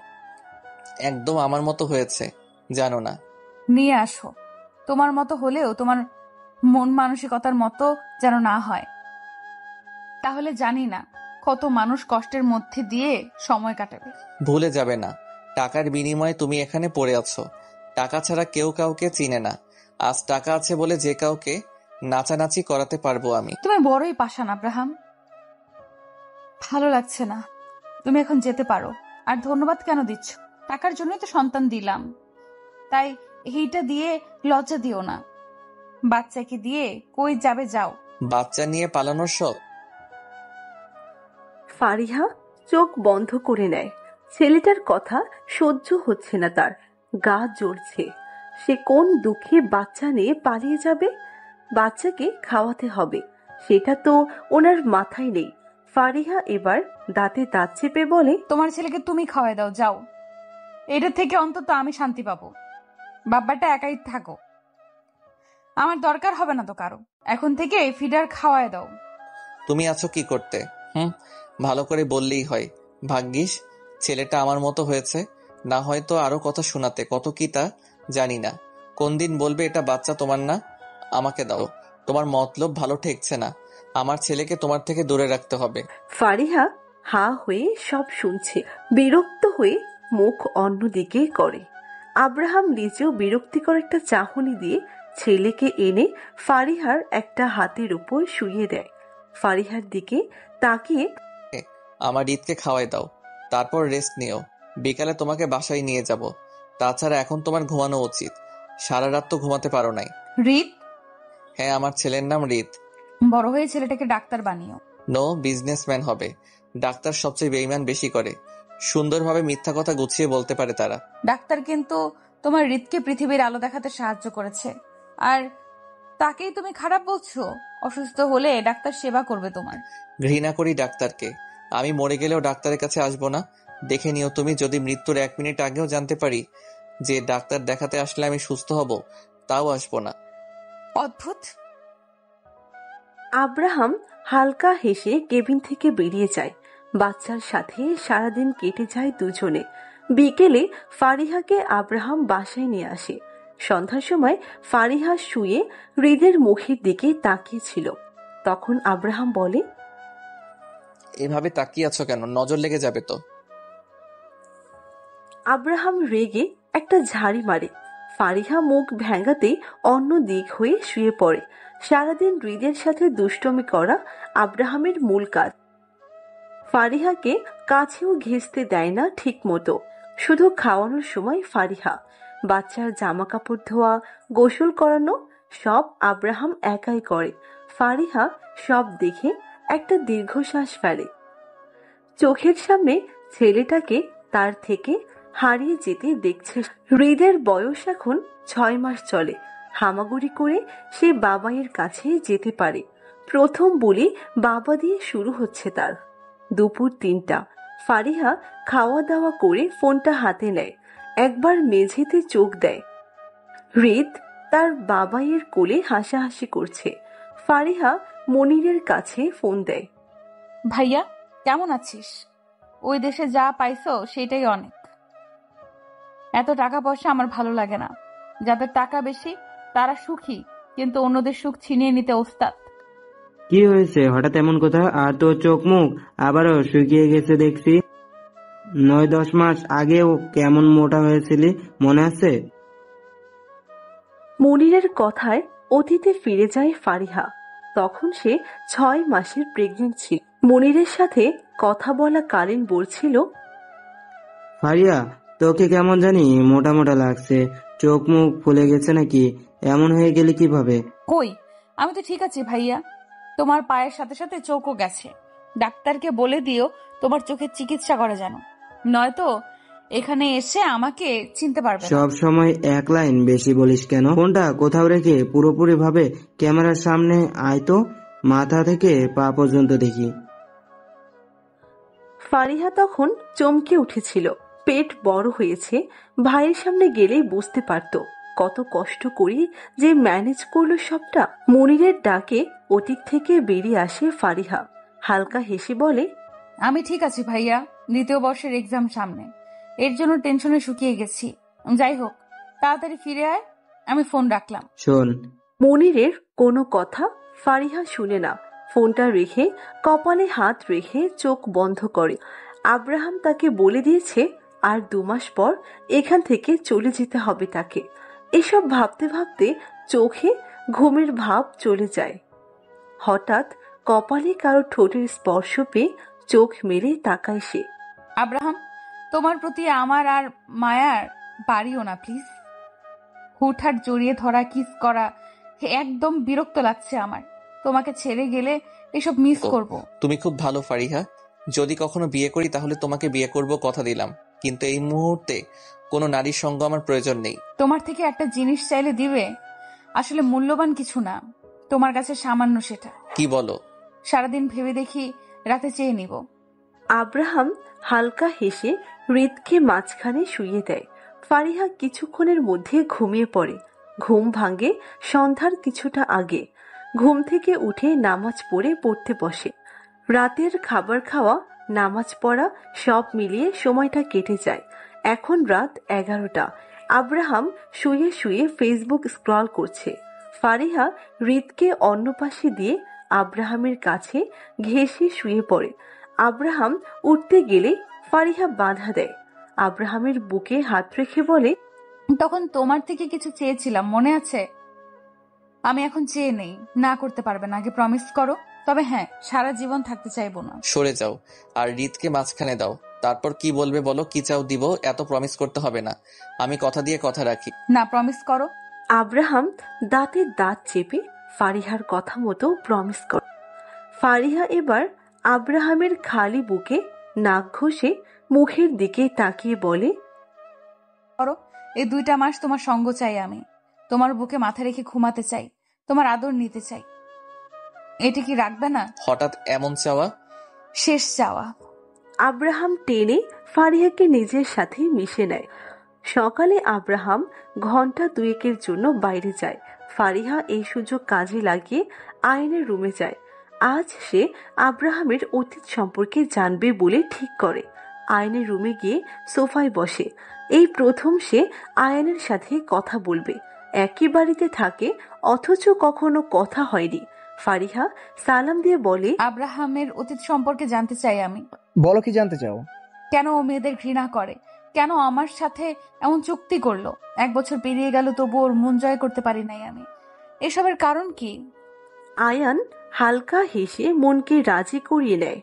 একদম আমার মতো হয়েছে, জানো না? নিয়ে আসো, তোমার মতো হলেও তোমার মন মানসিকতার মতো যেন না হয়। তাহলে জানি না কত মানুষ কষ্টের মধ্যে দিয়ে সময় কাটাবে। ভুলে যাবে না, টাকার বিনিময়ে তুমি এখানে পড়ে আছো। টাকা ছাড়া কেউ কাউকে চিনে না। আজ টাকা আছে বলে যে কাউকে নাচানাচি করাতে পারবো আমি। তুমি বড়ই পাষাণ আব্রাহাম, ভালো লাগছে না। তুমি এখন যেতে পারো। আর ধন্যবাদ কেন দিচ্ছ? টাকার জন্যই তো সন্তান দিলাম, তাই এইটা দিয়ে লজ্জা দিও না। বাচ্চাকে দিয়ে কই যাবে, যাও। বাচ্চা নিয়ে পালানোর শখ? ফারিহা চোখ বন্ধ করে নেয়। ছেলেটার কথা সহ্য হচ্ছে না তার, গা জ্বলছে। সে কোন দুঃখে বাচ্চা নিয়ে পালিয়ে যাবে? বাচ্চাকে খাওয়াতে হবে, সেটা তো ওনার মাথায় নেই। ফারিহা এবার দাঁতে দাঁত চেপে বলে, তোমার ছেলেকে তুমি খাওয়াই দাও, যাও। এটা থেকে অন্তত আমি শান্তি পাবো। বাব্বাটা একাই থাকো, আমার দরকার হবে না তো কারো। এখন থেকে ফিডার খাওয়ায় দাও। তুমি আছো কি করতে? ভালো করে বললেই হয়। ভাগ্যিস ছেলেটা আমার মতো হয়েছে, না হয়তো আরো কথা শোনাতে। কত কি তা জানি না। কোন দিন বলবে এটা বাচ্চা তোমার না, আমাকে দাও। তোমার মতলব ভালো ঠেকছে না। আমার ছেলেকে তোমার থেকে দূরে রাখতে হবে। ফারিহা হা হয়ে সব শুনছে, বিরক্ত হয়ে মুখ অন্যদিকে করে। আব্রাহাম নিজেও বিরক্তিকর একটা চাহনি দিয়ে ছেলেকে এনে ফারিহার একটা হাতের উপর শুইয়ে দেয়। ফারিহার দিকে তাকিয়ে, আমার ঈদকে খাওয়াই দাও, তারপর রেস্ট নিও। বিকালে তোমাকে বাসায় নিয়ে যাব। তাছাড়া এখন তোমার ঘুমানো উচিত। সারা রাত তো ঘুমাতে পারো নাই। রিত, হ্যাঁ, আমার ছেলের নাম রিত। বড় হয়ে ছেলেটাকে ডাক্তার বানিও। নো, বিজনেসম্যান হবে। ডাক্তার সবচেয়ে বেইমান বেশি করে। সুন্দরভাবে মিথ্যা কথা গুছিয়ে বলতে পারে তারা। ডাক্তার কিন্তু তোমার রিতকে পৃথিবীর আলো দেখাতে সাহায্য করেছে, আর তাকেই তুমি খারাপ বলছো? অসুস্থ হলে ডাক্তার সেবা করবে তোমার। ঘৃণা করি ডাক্তারকে। আমি মরে গেলেও ডাক্তারের কাছে আসবো না। দেখে নিও তুমি, যদি মৃত্যুর 1 মিনিট আগেও জানতে পারি যে ডাক্তার দেখাতে আসলে আমি সুস্থ হব, তাও আসবো না। অদ্ভুত। আব্রাহাম হালকা হেসে কেবিন থেকে বেরিয়ে যায়। বাচ্চার সাথে সারাদিন কেটে যায় দুজনে। বিকেলে ফারিহাকে আব্রাহাম বাসায় নিয়ে আসে। সন্ধ্যার সময় ফারিহা শুয়ে হৃদের মুখের দিকে তাকিয়েছিল। তখন আব্রাহাম বলে, এভাবে তাকিয়ে আছো কেন? নজর লেগে যাবে তো। আব্রাহাম রেগে একটা ঝাড়ি মারে। ফারিহা মুখ ভেঙাতেই অন্য দিক হয়ে শুয়ে পড়ে। সারাদিন হৃদের সাথে দুষ্টমি করা আব্রাহামের মূল কাজ। ফারিহাকে কাছেও ঘেঁষতে দেয় না ঠিক মতো। শুধু খাওয়ানোর সময় ফারিহা, বাচ্চার জামা কাপড় ধোয়া, গোসল করানো সব আব্রাহাম একাই করে। ফারিহা সব দেখে একটা দীর্ঘশ্বাস ফেলে। চোখের সামনে ছেলেটাকে তার থেকে হারিয়ে যেতে দেখছে। হৃদের বয়স এখন 6 মাস চলে। হামাগুড়ি করে সে বাবাইয়ের কাছে যেতে পারে। প্রথম বলি বাবা দিয়ে শুরু হচ্ছে তার। দুপুর 3টা। ফারিহা খাওয়া দাওয়া করে ফোনটা হাতে নেয়। একবার মেঝেতে চোখ দেয়। হৃদ তার বাবাইয়ের কোলে হাসাহাসি করছে। ফারিহা মনিরের কাছে ফোন দেয়। ভাইয়া, কেমন আছিস? ওই দেশে যা পাইছো সেটাই অনেক। এত টাকা পয়সা আমার ভালো লাগে না। যাদের টাকা বেশি তারা সুখী, কিন্তু অন্যদের সুখ ছিনিয়ে নিতে ওস্তাদ। কি হয়েছে হঠাৎ এমন কথা? আর তোর চোখ মুখ আবারও শুকিয়ে গেছে দেখছি। 9-10 মাস আগেও কেমন মোটা হয়েছিলি, মনে আছে? মনিরের কথায় অতীতে ফিরে যায় ফারিহা। তখন সে 6 মাসের প্রেগনেন্ট ছিল। মনিরের সাথে কথা বলা কালীন বলছিল, ফারিয়া, তোকে কেমন জানি মোটা মোটা লাগছে। চোখ মুখ ফুলে গেছে নাকি? এমন হয়ে গেলি কিভাবে? কই, আমি তো ঠিক আছি ভাইয়া। তোমার পায়ের সাথে সাথে চোখও গেছে। ডাক্তারকে বলে দিও তোমার চোখের চিকিৎসা করে যেন, নয়তো এখানে এসে আমাকে চিনতে পারবে না। সব সময় এক লাইন বেশি বলিস কেন? ফোনটা কোথাও রেখে পুরোপুরি ভাবে ক্যামেরার সামনে আয় তো, মাথা থেকে পা পর্যন্ত দেখি। ফারিহা তখন চমকে উঠেছিল। পেট বড় হয়েছে। ভাইয়ের সামনে গেলেই বুঝতে পারত কত কষ্ট করে যে ম্যানেজ করলো সবটা। মনিরের ডাকে ওদিক থেকে বেরিয়ে আসে ফারিহা। হালকা হেসে বলে, আমি ঠিক আছি ভাইয়া। 2য় বর্ষের এক্সাম সামনে, এর জন্য টেনশনে শুকিয়ে গেছি। যাই হোক, তাড়াতাড়ি ফিরে আয়। আমি ফোন রাখলাম। শোন, মনিরের কোনো কথা ফারিহা শুনে না। ফোনটা রেখে কপালে হাত রেখে চোখ বন্ধ করে। আব্রাহাম তাকে বলে দিয়েছে আর 2 মাস পর এখান থেকে চলে যেতে হবে তাকে। এসব ভাবতে ভাবতে চোখে ঘুমের ভাব চলে যায়। হঠাৎ কপালে কারো ঠোঁটের স্পর্শ পেয়ে চোখ মেলে তাকায় সে। আব্রাহাম, তোমার প্রতি আমার আর মায়ার বাড়িও না প্লিজ। হুটহাট জড়িয়ে ধরা, কিস করা একদম বিরক্ত লাগছে আমার। তোমাকে ছেড়ে গেলে এসব মিস ও, করব। তুমি খুব ভালো ফারিহা। যদি কখনো বিয়ে করি তাহলে তোমাকে বিয়ে করব, কথা দিলাম। কিন্তু এই মুহূর্তে কোনো নারীর সঙ্গ আমার প্রয়োজন নেই। তোমার থেকে একটা জিনিস চাইলে দিবে? আসলে মূল্যবান কিছু না, তোমার কাছে সামান্য সেটা। কি বলো? সারাদিন ভেবে দেখি রাতে চেয়ে নিব। আব্রাহাম হালকা হেসে হৃদকে মাঝখানে শুইয়ে দেয়। ফারিহা কিছুক্ষণের মধ্যে ঘুমিয়ে পড়ে। ঘুম ভাঙে সন্ধ্যার কিছুটা আগে। ঘুম থেকে উঠে নামাজ পড়তে বসে। রাতের খাবার খাওয়া, নামাজ পড়া সব মিলিয়ে সময়টা কেটে যায়। এখন রাত 11টা। আব্রাহাম শুয়ে শুয়ে ফেসবুক স্ক্রল করছে। ফারিহা হৃদকে অন্য পাশে দিয়ে আব্রাহামের কাছে ঘেঁষে শুয়ে পড়ে। আব্রাহাম উঠতে গেলে ফারিহা বাধা দেয়। আব্রাহামের বুকে হাত রেখে বলে, তখন তোমার থেকে কিছু চেয়েছিলাম, মনে আছে? আমি এখন চেয়ে নেই, না করতে পারবে না, আগে প্রমিস করো। তবে হ্যাঁ, সারা জীবন থাকতে চাইবো না। সরে যাও আর হৃদকে মাঝখানে দাও। তারপর কি বলবে বলো, কি চাও দিব, এত প্রমিস করতে হবে না। আমি কথা দিয়ে কথা রাখি। না, প্রমিস করো। আব্রাহাম দাঁতে দাঁত চেপে ফারিহার কথা মতো প্রমিস করে। ফারিহা এবার আব্রাহামের খালি বুকে নাক ঘষে মুখের দিকে তাকিয়ে বলে, করো। এই 2টা মাস তোমার সঙ্গ চাই আমি। তোমার বুকে মাথা রেখে ঘুমাতে চাই, তোমার আদর নিতে চাই। এটা কি রাখবে না? হঠাৎ এমন চাওয়া? শেষ চাওয়া। আব্রাহাম টেনে ফারিহাকে নিজের সাথে মিশে নেয়। সকালে আব্রাহাম ঘন্টা 2 জন্য বাইরে যায়। ফারিহা এই সুযোগ কাজে লাগিয়ে আয়নের রুমে যায়। আজ সে আব্রাহামের অতীত সম্পর্কে জানবে বলে ঠিক করে। আয়নের রুমে গিয়ে সোফায় বসে। এই প্রথম সে আয়নের সাথে কথা বলবে। একই বাড়িতে থাকে অথচ কখনো কথা হয়নি। ফারিহা সালাম দিয়ে বলে, আব্রাহামের অতীত সম্পর্কে জানতে চাই আমি। বলো কি জানতে চাও? কেন ও মেয়েদের ঘৃণা করে? কেন আমার সাথে এমন চুক্তি করলো? 1 বছর পেরিয়ে গেল, তবু ওর মন জয় করতে পারি নাই আমি। এসবের কারণ কি? আয়ান হালকা হেসে মনকে রাজি করিয়ে নেয়।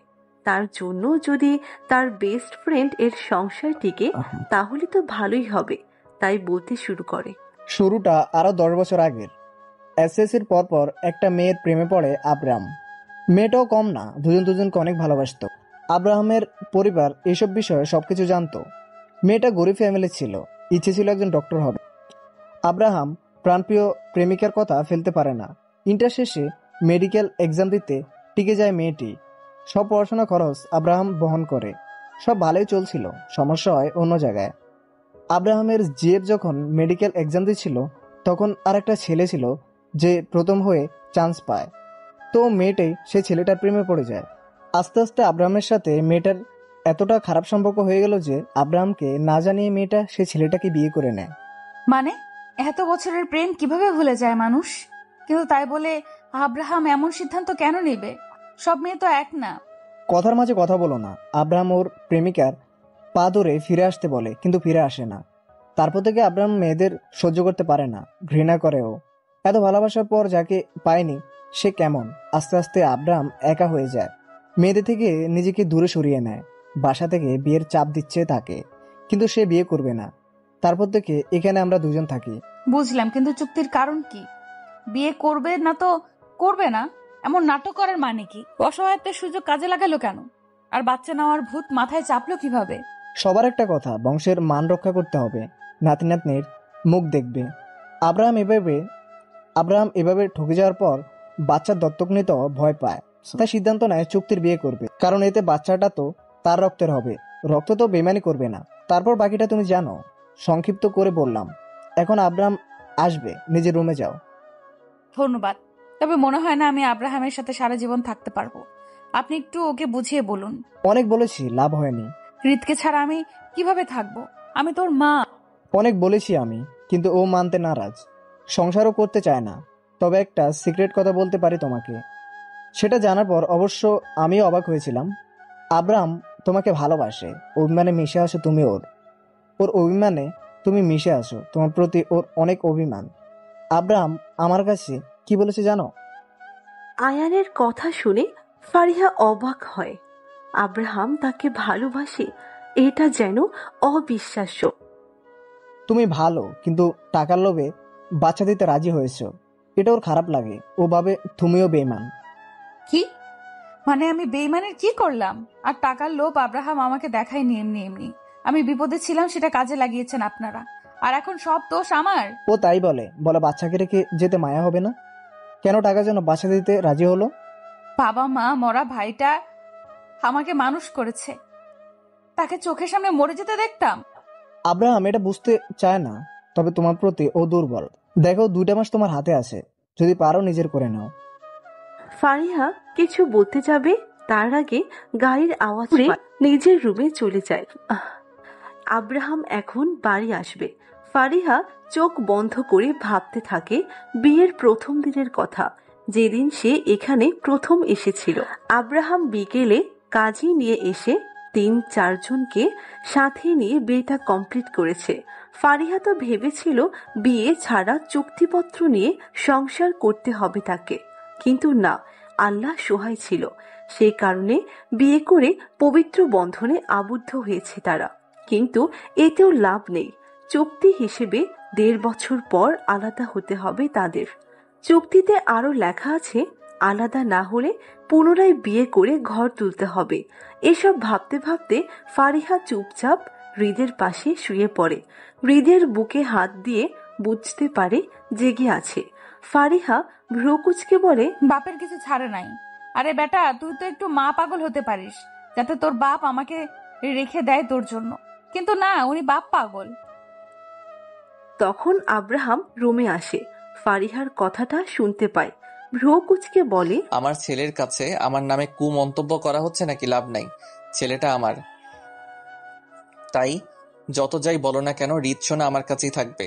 তার জন্য যদি তার বেস্ট ফ্রেন্ড এর সংসার টিকে তাহলে তো ভালোই হবে। তাই বলতে শুরু করে, শুরুটা আরো 10 বছর আগের। এসএসসির পরপর একটা মেয়ের প্রেমে পড়ে আব্রাহাম। মেয়েটাও কম না, দুজনকে অনেক ভালোবাসতো। আব্রাহামের পরিবার এসব বিষয়ে সবকিছু জানতো। মেয়েটা গরিব ফ্যামিলি ছিল, ইচ্ছে ছিল একজন ডক্টর হবে। আব্রাহাম প্রাণপ্রিয় প্রেমিকার কথা ফেলতে পারে না। ইন্টার শেষে মেডিকেল এক্সাম দিতে টিকে যায় মেয়েটি। সব পড়াশোনা খরচ আব্রাহাম বহন করে। সব ভালোই চলছিল, সমস্যা হয় অন্য জায়গায়। আব্রাহামের জিএফ যখন মেডিকেল এক্সাম দিচ্ছিল তখন আর একটা ছেলে ছিল যে প্রথম হয়ে চান্স পায়। তো মেয়েটাই সে ছেলেটার প্রেমে পড়ে যায়। আস্তে আস্তে আব্রাহামের সাথে মেয়েটার এতটা খারাপ সম্পর্ক হয়ে গেল যে আব্রাহামকে না জানিয়ে মেয়েটা সে ছেলেটাকে বিয়ে করে নেয়। মানে এত বছরের প্রেম কিভাবে ভুলে যায় মানুষ? কিন্তু তাই বলে আব্রাহাম এমন সিদ্ধান্ত কেন নেবে? সব মেয়ে তো এক না। কথার মাঝে কথা বলো না। আব্রাহাম ওর প্রেমিকার পা ধরে ফিরে আসতে বলে, কিন্তু ফিরে আসে না। তারপর থেকে আব্রাহাম মেয়েদের সহ্য করতে পারে না, ঘৃণা করে ও। এত ভালোবাসার পর যাকে পায়নি সে কেমন। আস্তে আস্তে আব্রাহাম একা হয়ে যায়। মেয়েদের থেকে নিজেকে দূরে সরিয়ে নেয়। বাসা থেকে বিয়ের চাপ দিচ্ছে তাকে, কিন্তু সে বিয়ে করবে না। তারপর থেকে এখানে আমরা দুজন থাকি। বুঝলাম, কিন্তু চুক্তির কারণ কি? বিয়ে করবে না তো করবে না, এমন নাটক করার মানে কি? অসহায়ত্বের সুযোগ কাজে লাগালো কেন? আর বাচ্চা নেওয়ার ভূত মাথায় চাপলো কিভাবে? সবার একটা কথা, বংশের মান রক্ষা করতে হবে। নাতি নাতনির মুখ দেখবে। আব্রাহাম এভাবে ঠকে যাওয়ার পর বাচ্চার দত্তক নিতে ভয় পায়। তাই সিদ্ধান্ত নেয় চুক্তির বিয়ে করবে, কারণ এতে বাচ্চাটা তো তার রক্তের হবে। রক্ত তো বেমানি করবে না। তারপর বাকিটা তুমি জানো। সংক্ষিপ্ত করে বললাম। এখন আব্রাহাম আসবে, নিজের রুমে যাও। ধন্যবাদ, তবে মনে হয় না আমি আব্রাহামের সাথে সারা জীবন থাকতে পারবো। আপনি একটু ওকে বুঝিয়ে বলুন। অনেক বলেছি, লাভ হয়নি। হৃদকে ছাড়া আমি কিভাবে থাকবো? আমি তোর মা। অনেক বলেছি আমি, কিন্তু ও মানতে নারাজ। সংসারও করতে চায় না। তবে একটা সিক্রেট কথা বলতে পারি তোমাকে। সেটা জানার পর অবশ্য আমিও অবাক হয়েছিলাম। আব্রাহাম তোমাকে ভালোবাসে, অভিমানে মিশে আসো তুমি ওর ওর অভিমানে তুমি মিশে আসো, তোমার প্রতি ওর অনেক অভিমান। আব্রাহাম আমার কাছে কি বলেছে জানো? আয়ানের কথা শুনে ফারিহা অবাক হয়। আব্রাহাম তাকে ভালোবাসে, এটা যেন অবিশ্বাস্য। তুমি ভালো, কিন্তু টাকার লোভে বাচ্চা দিতে রাজি হয়েছো, এটা ওর খারাপ লাগে। ও ভাবে তুমিও বেইমান। কি মানে আমি বেইমানের কি করলাম? আর টাকার লোভ আব্রাহাম আমাকে দেখায়নি এমনি এমনি। আমি বিপদে ছিলাম, সেটা কাজে লাগিয়েছেন আপনারা, আর এখন সব দোষ আমার। ও তাই বলে বাচ্চাকে রেখে যেতে মায়া হবে না? কেন টাকা যেন বাচ্চা দিতে রাজি হলো? বাবা মা মরা ভাইটা আমাকে মানুষ করেছে, তাকে চোখের সামনে মরে যেতে দেখতাম? আব্রাহাম এটা বুঝতে চায় না, তবে তোমার প্রতি ও দুর্বল। দেখো 2টা মাস তোমার হাতে আছে, যদি পারো নিজের করে নাও। ফারিহা কিছু বলতে যাবে, তার আগে গাড়ির আওয়াজ পেয়ে নিজের রুমে চলে যায়। আব্রাহাম এখন বাড়ি আসবে। ফারিহা চোখ বন্ধ করে ভাবতে থাকে বিয়ের প্রথম দিনের কথা, যেদিন সে এখানে প্রথম এসেছিল। আব্রাহাম বিকেলে কাজী নিয়ে এসে 3-4 জনকে সাথে নিয়ে বিয়েটা কমপ্লিট করেছে। ফারিহা তো ভেবেছিল বিয়ে ছাড়া চুক্তিপত্র নিয়ে সংসার করতে হবে তাকে, কিন্তু না, আল্লাহ সহায় ছিল, সেই কারণে বিয়ে করে পবিত্র বন্ধনে আবদ্ধ হয়েছে তারা। কিন্তু এতেও লাভ নেই, চুক্তি হিসেবে 1.5 বছর পর আলাদা হতে হবে তাদের। চুক্তিতে আরো লেখা আছে, আলাদা না হলে পুনরায় বিয়ে করে ঘর তুলতে হবে। এসব ভাবতে ভাবতে ফারিহা চুপচাপ হৃদের পাশে শুয়ে পড়ে। হৃদের বুকে হাত দিয়ে বুঝতে পারে জেগে আছে। ফারিহা ভ্রুকুচকে বলে, বাপের কিছু ছাড়ে নাই। আরে বেটা, তুই তো একটু মা পাগল হতে পারিস, যাতে তোর বাপ আমাকে রেখে দেয় তোর জন্য, কিন্তু না, উনি বাপ পাগল। তখন আব্রাহাম রুমে আসে, ফারিহার কথাটা শুনতে পায়। ভ্রুকুচকে বলে, আমার ছেলের কাছে আমার নামে কুমন্তব্য করা হচ্ছে নাকি? লাভ নাই, ছেলেটা আমার, তাই যত যাই বলো না কেন হৃদ সোনা আমার কাছেই থাকবে।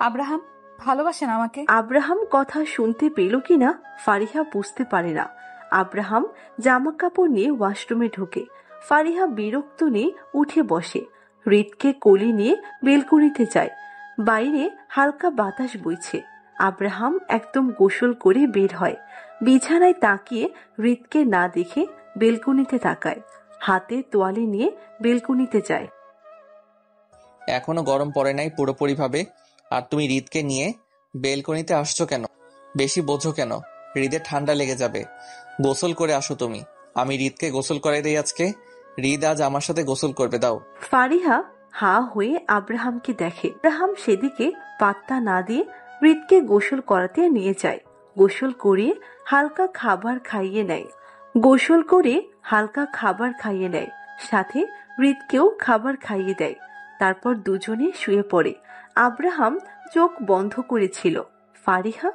আব্রাহাম ভালোবাসেন আমাকে? আব্রাহাম কথা শুনতে পেল কিনা ফারিহা বুঝতে পারে না। আব্রাহাম জামা কাপড় নিয়ে ওয়াশরুমে ঢোকে। ফারিহা বিরক্ত নিয়ে উঠে বসে, হৃদকে কোলে নিয়ে বেলকুনিতে যায়। বাইরে হালকা বাতাস বইছে। আব্রাহাম একদম গোসল করে বের হয়। বিছানায় তাকিয়ে হৃদকে না দেখে বেলকুনিতে তাকায়, হাতে তোয়ালে নিয়ে বেলকুনিতে যায়। এখনো গরম পড়ে নাই পুরোপুরি ভাবে, আর তুমি হৃদকে নিয়ে বেলকনিতে আসছো কেন? বেশি বোঝো কেন? হৃদের ঠান্ডা লেগে যাবে, গোসল করে আসো তুমি। আমি হৃদকে গোসল করাই দেই আজকে। হৃদ আজ আমার সাথে গোসল করবে, দাও। ফারিহা হা হয়ে আব্রাহামকে দেখে। আব্রাহাম সেদিকে পাত্তা না দিয়ে হৃদকে গোসল করাতে নিয়ে যায়। গোসল করে হালকা খাবার খাইয়ে নেয়, সাথে হৃদকেও খাবার খাইয়ে দেয়। তারপর দুজনে শুয়ে পড়ে। আব্রাহাম চোখ বন্ধ করেছিল। ফারিহা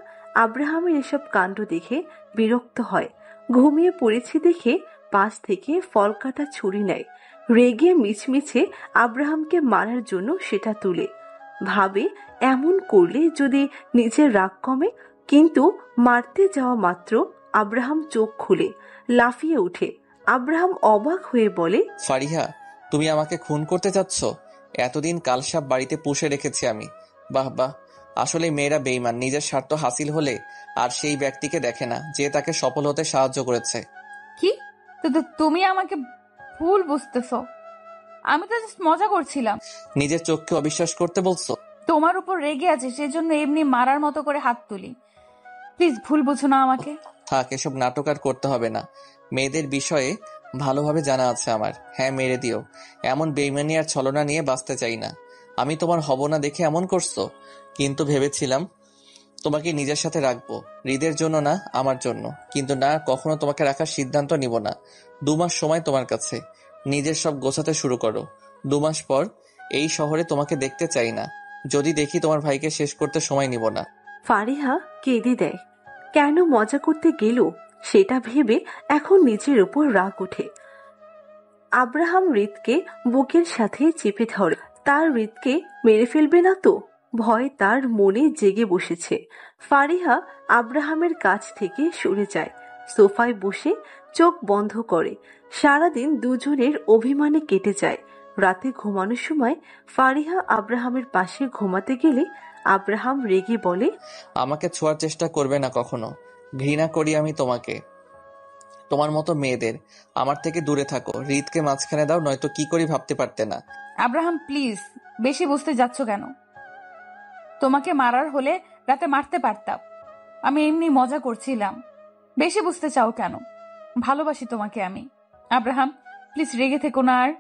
আব্রাহামের এসব কাণ্ড দেখে বিরক্ত হয়। ঘুমিয়ে পড়েছে দেখে পাশ থেকে ফল কাটা ছুরি নেয়। রেগে মিছমিছে আব্রাহামকে মারার জন্য সেটা তুলে। ভাবে এমন করলে যদি নিজের রাগ কমে, কিন্তু মারতে যাওয়া মাত্র আব্রাহাম চোখ খুলে লাফিয়ে ওঠে। আব্রাহাম অবাক হয়ে বলে, ফারিহা, তুমি আমাকে খুন করতে চাচ্ছ? এতদিন কালসাপ বাড়িতে পুষে রেখেছি আমি। বাহ বাহ, আসলে মেয়েরা বেইমান, নিজের স্বার্থ হাসিল হলে আর সেই ব্যক্তিকে দেখে না যে তাকে সফল হতে সাহায্য করেছে। কি? তুমি আমাকে ভুল বুঝতেছো, আমি তো জাস্ট মজা করছিলাম। নিজের চোখকে অবিশ্বাস করতে বলছো? তোমার উপর রেগে আছে সেজন্য এমনি মারার মতো করে হাত তুলি। প্লিজ ভুল বুঝো না আমাকে। থাক, এসব নাটক আর করতে হবে না। মেয়েদের বিষয়ে ভালোভাবে জানা আছে আমার। হ্যাঁ, মেরে দিও। এমন বেইমানি আর ছলনা নিয়ে বাঁচতে চাই না। আমি তোমার হব না দেখে এমন করছো, কিন্তু ভেবেছিলাম তোমাকে নিজের সাথে রাখবো, হৃদের জন্য না, আমার জন্য। কিন্তু না, কখনো তোমাকে রাখার সিদ্ধান্ত নিব না। 2 মাস সময় তোমার কাছে, নিজের সব গোছাতে শুরু করো। 2 মাস পর এই শহরে তোমাকে দেখতে চাই না। যদি দেখি তোমার ভাইকে শেষ করতে সময় নিব না। ফারিহা কেঁদে দেয়। কেন মজা করতে গেল সেটা ভেবে এখন নিজের উপর রাগ ওঠে। আব্রাহাম হৃদকে বুকের সাথে চেপে ধরে। তার হৃদকে মেরে ফেলবে না তো? ভয় তার মনে জেগে বসেছে। ফারিহা আব্রাহামের কাছ থেকে সরে যায়। সোফায় বসে চোখ বন্ধ করে। সারাদিন দুজনের অভিমানে কেটে যায়। রাতে ঘুমানোর সময় ফারিহা আব্রাহামের পাশে ঘুমাতে গেলে আব্রাহাম রেগে বলে, আমাকে ছোঁয়ার চেষ্টা করবে না কখনো। ঘৃণা করি আমি তোমাকে, তোমার মতো মেয়েদের। আমার থেকে দূরে থাকো। হৃদকে মাঝখানে দাও, নয়তো কি করি ভাবতে পারতে না। আব্রাহাম প্লিজ, বেশি বুঝতে যাচ্ছ কেন? তোমাকে মারার হলে রাতে মারতে পারতাম। আমি এমনি মজা করছিলাম। বেশি বুঝতে চাও কেন? ভালোবাসি তোমাকে আমি। আব্রাহাম প্লিজ, রেগে থেকো না আর।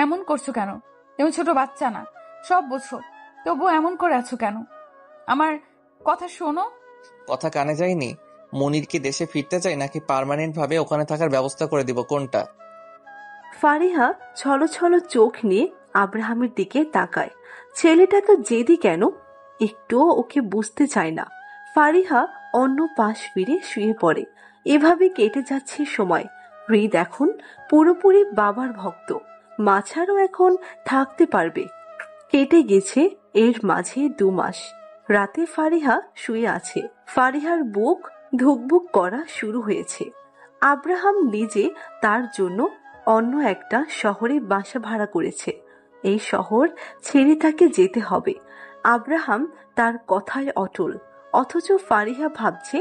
এমন করছো কেন? তুমি ছোট বাচ্চা না, সব বোঝো, তবুও এমন করে আছো কেন? আমার কথা শোনো। কথা কানে যায়নি? মনির কি দেশে ফিরতে চাই, নাকি পার্মানেন্ট ভাবে ওখানে থাকার ব্যবস্থা করে দিব, কোনটা? ফারিহা ছলো ছলো চোখ নিয়ে আব্রাহামের দিকে তাকায়। ছেলেটা তো জেদি কেন? একটুও ওকে বুঝতে চায় না। ফারিহা অন্য পাশ ফিরে শুয়ে পড়ে। এভাবে কেটে যাচ্ছে সময়। হৃদ এখন পুরোপুরি বাবার ভক্ত। মা ছাড়াও এখন থাকতে পারবে। কেটে গেছে এর মাঝে 2 মাস। রাতে ফারিহা শুয়ে আছে। ফারিহার বুক ধুকবুক করা শুরু হয়েছে। আব্রাহাম নিজে তার জন্য অন্য একটা শহরে বাসা ভাড়া করেছে। এই শহর ছেড়ে তাকে যেতে হবে। আব্রাহাম তার কথায় অটল। অথচ ফারিহা ভাবছে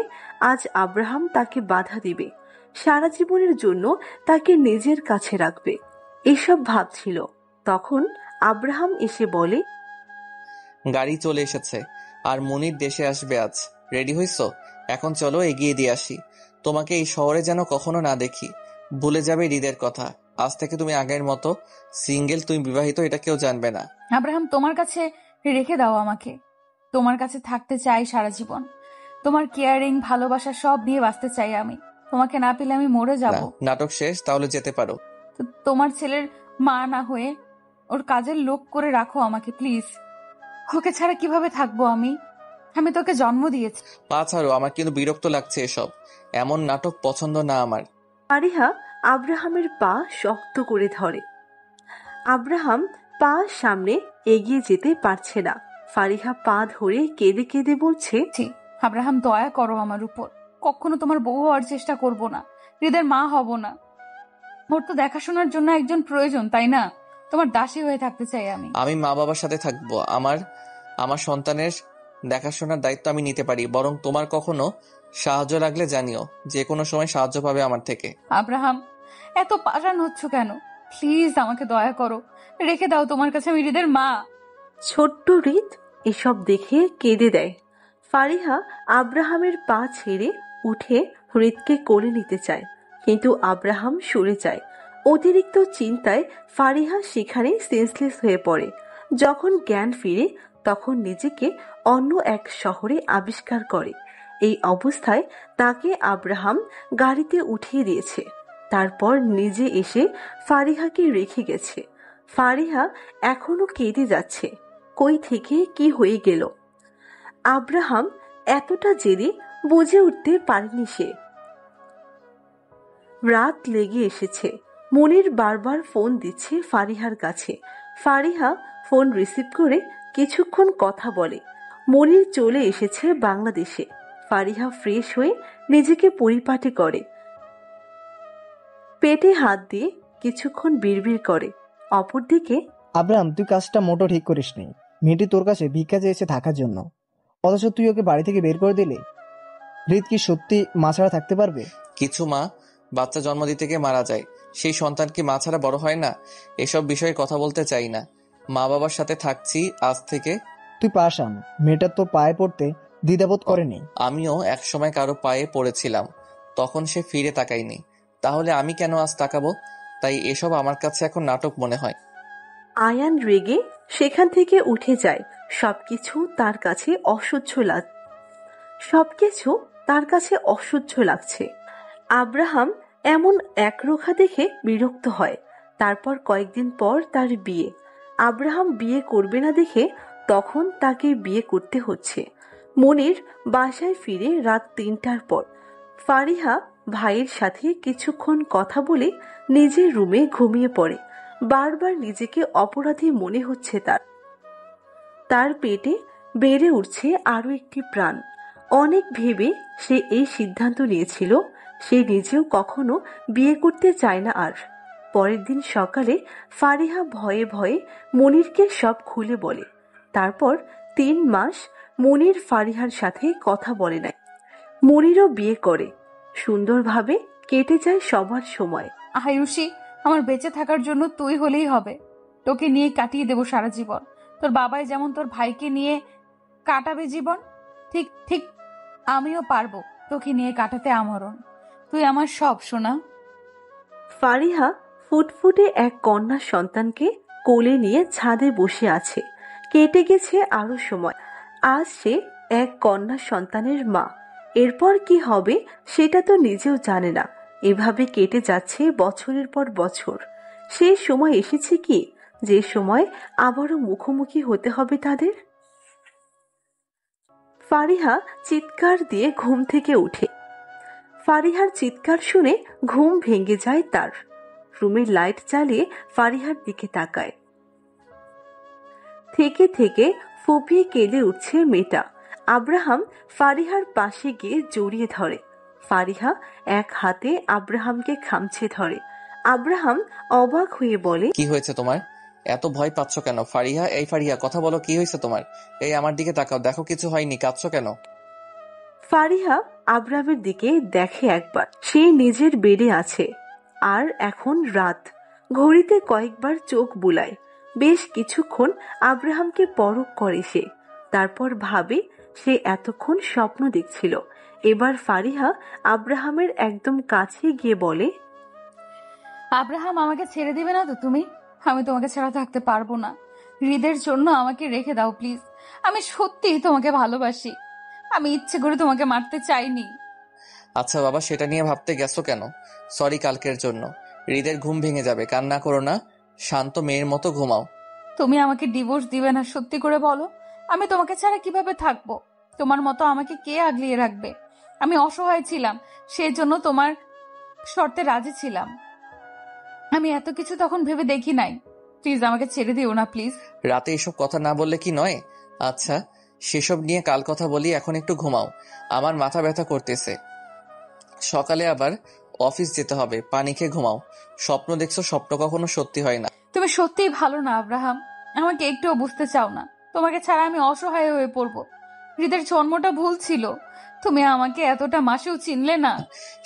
আজ আব্রাহাম তাকে বাধা দিবে, সারা জীবনের জন্য তাকে নিজের কাছে রাখবে। এসব ভাবছিল, তখন আব্রাহাম এসে বলে, গাড়ি চলে এসেছে আর মনির দেশে আসবে আজ। রেডি হইছো? এখন চলো এগিয়ে দিয়ে আসি। তোমাকে এই শহরে যেন কখনো না দেখি। ভুলে যাবে হৃদের কথা। আজ থেকে তুমি আগের মতো সিঙ্গেল, তুমি বিবাহিত, এটা কেউ জানবে না। আব্রাহাম, তোমার কাছে রেখে দাও আমাকে। তোমার কাছে থাকতে চাই সারা জীবন। তোমার কেয়ারিং, ভালোবাসা সব নিয়ে বাঁচতে চাই আমি। তোমাকে না পেলে আমি মরে যাব। না, নাটক শেষ, তাহলে যেতে পারো। তোমার ছেলের মা না হয়ে ওর কাজের লোক করে রাখো আমাকে প্লিজ। ওকে ছাড়া কিভাবে থাকবো আমি? আমি তোকে জন্ম দিয়েছি। পা ছাড়ো, আমার কিন্তু বিরক্ত লাগছে এসব। এমন নাটক পছন্দ না আমার। ফারিহা আব্রাহামের পা শক্ত করে ধরে। আব্রাহাম পা সামনে এগিয়ে যেতে পারছে না। ফারিহা পা ধরে কেঁদে কেঁদে বলছে, আব্রাহাম, দয়া করো আমার উপর। কখনো তোমার বউ হওয়ার চেষ্টা করব না, হৃদের মা হব না। ওর তো দেখাশোনার জন্য একজন প্রয়োজন, তাই না? তোমার দাসী হয়ে থাকতে চাই আমি। আমি মা বাবার সাথে থাকবো। আমার সন্তানের দেখাশোনার দায়িত্ব আমি নিতে পারি। বরং তোমার কখনো সাহায্য লাগলে জানিও, যে কোনো সময় সাহায্য পাবে আমার থেকে। আব্রাহাম, এত পাষাণ হচ্ছ কেন? প্লিজ আমাকে দয়া করো, রেখে দাও তোমার কাছে, আমি হৃদের মা। ছোট্ট হৃদ এসব দেখে কেঁদে দেয়। ফারিহা আব্রাহামের পা ছেড়ে উঠে হৃদকে কোলে নিতে চায়, কিন্তু আব্রাহাম সরে যায়। অতিরিক্ত চিন্তায় ফারিহা সেখানে সেন্সলেস হয়ে পড়ে। যখন জ্ঞান ফিরে তখন নিজেকে অন্য এক শহরে আবিষ্কার করে। এই অবস্থায় তাকে আব্রাহাম গাড়িতে উঠিয়ে দিয়েছে। তারপর নিজে এসে ফারিহাকে রেখে গেছে। ফারিহা এখনো কেঁদে যাচ্ছে। কই থেকে কি হয়ে গেল? আব্রাহাম এতটা জেদি বুঝে উঠতে পারেনি সে। রাত লেগে এসেছে। মনির বারবার ফোন দিচ্ছে ফারিহার কাছে। ফারিহা ফোন রিসিভ করে কিছুক্ষণ কথা বলে। মনির চলে এসেছে বাংলাদেশে। ফারিহা ফ্রেশ হয়ে নিজেকে পরিপাটি করে, পেটে হাত দিয়ে কিছুক্ষণ বিড়বিড় করে। অপরদিকে আব্রাহাম, তুই কাজটা মোটো ঠিক করিসনি। মেয়েটি তোর কাছে ভিক্ষা চেয়েছে থাকার জন্য, অথচ তুই ওকে বাড়ি থেকে বের করে দিলি। হৃদ কি সত্যি মা ছাড়া থাকতে পারবে? কিছু মা বাচ্চা জন্ম দিতে গিয়ে মারা যায়, সেই সন্তান কি মা ছাড়া বড় হয় না? এসব বিষয়ে কথা বলতে চাই না। মা বাবার সাথে থাকছি আজ থেকে। তুই পাষাণ। মেয়েটা তোর পায়ে পড়তে দ্বিধাবোধ করেনি। আমিও একসময় কারো পায়ে পড়েছিলাম, তখন সে ফিরে তাকায়নি। তাহলে আমি কেন আজ তাকাবো? তাই এসব আমার কাছে এখন নাটক মনে হয়। আয়ান রেগে সেখান থেকে উঠে যায়। সবকিছু তার কাছে অসহ্য লাগছে। আব্রাহাম এমন একরোখা দেখে বিরক্ত হয়। তারপর কয়েকদিন পর তার বিয়ে। আব্রাহাম বিয়ে করবে না দেখে তখন তাকে বিয়ে করতে হচ্ছে। মনির বাসায় ফিরে রাত 3টার পর। ফারিহা ভাইয়ের সাথে কিছুক্ষণ কথা বলে নিজের রুমে ঘুমিয়ে পড়ে। বারবার নিজেকে অপরাধী মনে হচ্ছে তার। পেটে বেড়ে উঠছে আরো একটি প্রাণ। অনেক ভেবে সে এই সিদ্ধান্ত নিয়েছিল সে নিজেও কখনো বিয়ে করতে চায় না আর। পরের দিন সকালে ফারিহা ভয়ে ভয়ে মনিরকে সব খুলে বলে। তারপর 3 মাস মনির ফারিহার সাথে কথা বলে নাই। মনিরও বিয়ে করে। সুন্দরভাবে কেটে যায় সবার সময়। আয়ুষী, আমার বেঁচে থাকার জন্য তুই হলেই হবে। তোকে নিয়ে কাটিয়ে দেবো সারা জীবন। তোর বাবাই যেমন তোর ভাইকে নিয়ে কাটাবে জীবন, ঠিক ঠিক আমিও পারবো তোকে নিয়ে কাটাতে আমরণ। তুই আমার সব, সোনা। ফারিহা ফুটফুটে এক কন্যা সন্তানকে কোলে নিয়ে ছাদে বসে আছে। কেটে গেছে আরো সময়। আজ সে এক কন্যা সন্তানের মা। এরপর কি হবে সেটা তো নিজেও জানে না। এভাবে কেটে যাচ্ছে বছরের পর বছর। সেই সময় এসেছে কি যে সময় আবারও মুখোমুখি হতে হবে তাদের। ফারিহা চিৎকার দিয়ে ঘুম থেকে উঠে। ফারিহার চিৎকার শুনে ঘুম ভেঙে যায় তার। রুমের লাইট জ্বালিয়ে ফারিহার দিকে তাকায়। থেকে থেকে ফুপিয়ে কেঁদে উঠছে মেয়েটা। আব্রাহাম ফারিহার পাশে গিয়ে জড়িয়ে ধরে। ফারিহা এক হাতে আব্রাহামকে খামছে ধরে। আব্রাহাম অবাক হয়ে বলে, কি হয়েছে তোমার? এত ভয় পাচ্ছ কেন ফারিহা? এই ফারিহা, কথা বলো, কি হয়েছে তোমার? এই আমার দিকে তাকাও, দেখো কিছু হয়নি, কাঁদছো কেন? ফারিহা আব্রাহামের দিকে দেখে একবার। সে নিজের বেডে আছে আর এখন রাত। ঘড়িতে কয়েকবার চোখ বুলায়। বেশ কিছুক্ষণ আব্রাহামকে পরখ করে সে। তারপর ভাবে সে এতক্ষণ স্বপ্ন দেখছিল। এবার ফারিহা আব্রাহামের একদম কাছে গিয়ে বলে, আব্রাহাম, আমাকে ছেড়ে দিবে না তো তুমি? আমি তোমাকে ছাড়া থাকতে পারবো না। হৃদের জন্য আমাকে রেখে দাও প্লিজ। আমি সত্যিই তোমাকে ভালোবাসি। আমি ইচ্ছে করে তোমাকে মারতে চাইনি। আচ্ছা বাবা, সেটা নিয়ে ভাবতে গেছো কেন? সরি কালকের জন্য। হৃদের ঘুম ভেঙে যাবে, কান্না করো না, শান্ত মেয়ের মতো ঘুমাও। তুমি আমাকে ডিভোর্স দিবে না? সত্যি করে বলো। আমি তোমাকে ছাড়া কিভাবে থাকবো? তোমার মতো আমাকে কে আগলিয়ে রাখবে? আমি অসহায় ছিলাম, সেই জন্য তোমার শর্তে রাজি ছিলাম। আমি এত কিছু তখন ভেবে দেখি নাই। প্লিজ আমাকে ছেড়ে দিও না প্লিজ। রাতে এসব কথা না বললে কি নয়? আচ্ছা, সেসব নিয়ে কাল কথা বলি, এখন একটু ঘুমাও। আমার মাথা ব্যথা করতেছে, সকালে আবার অফিস যেতে হবে। পানি খেয়ে ঘুমাও। স্বপ্ন দেখছো, স্বপ্ন কখনো সত্যি হয় না। তুমি সত্যিই ভালো না আব্রাহাম। আমাকে একটুও বুঝতে চাও না। তোমাকে ছাড়া আমি অসহায় হয়ে পড়বো। হৃদের জন্মটা ভুল ছিল। তুমি আমাকে এতটা মাসেও চিনলে না।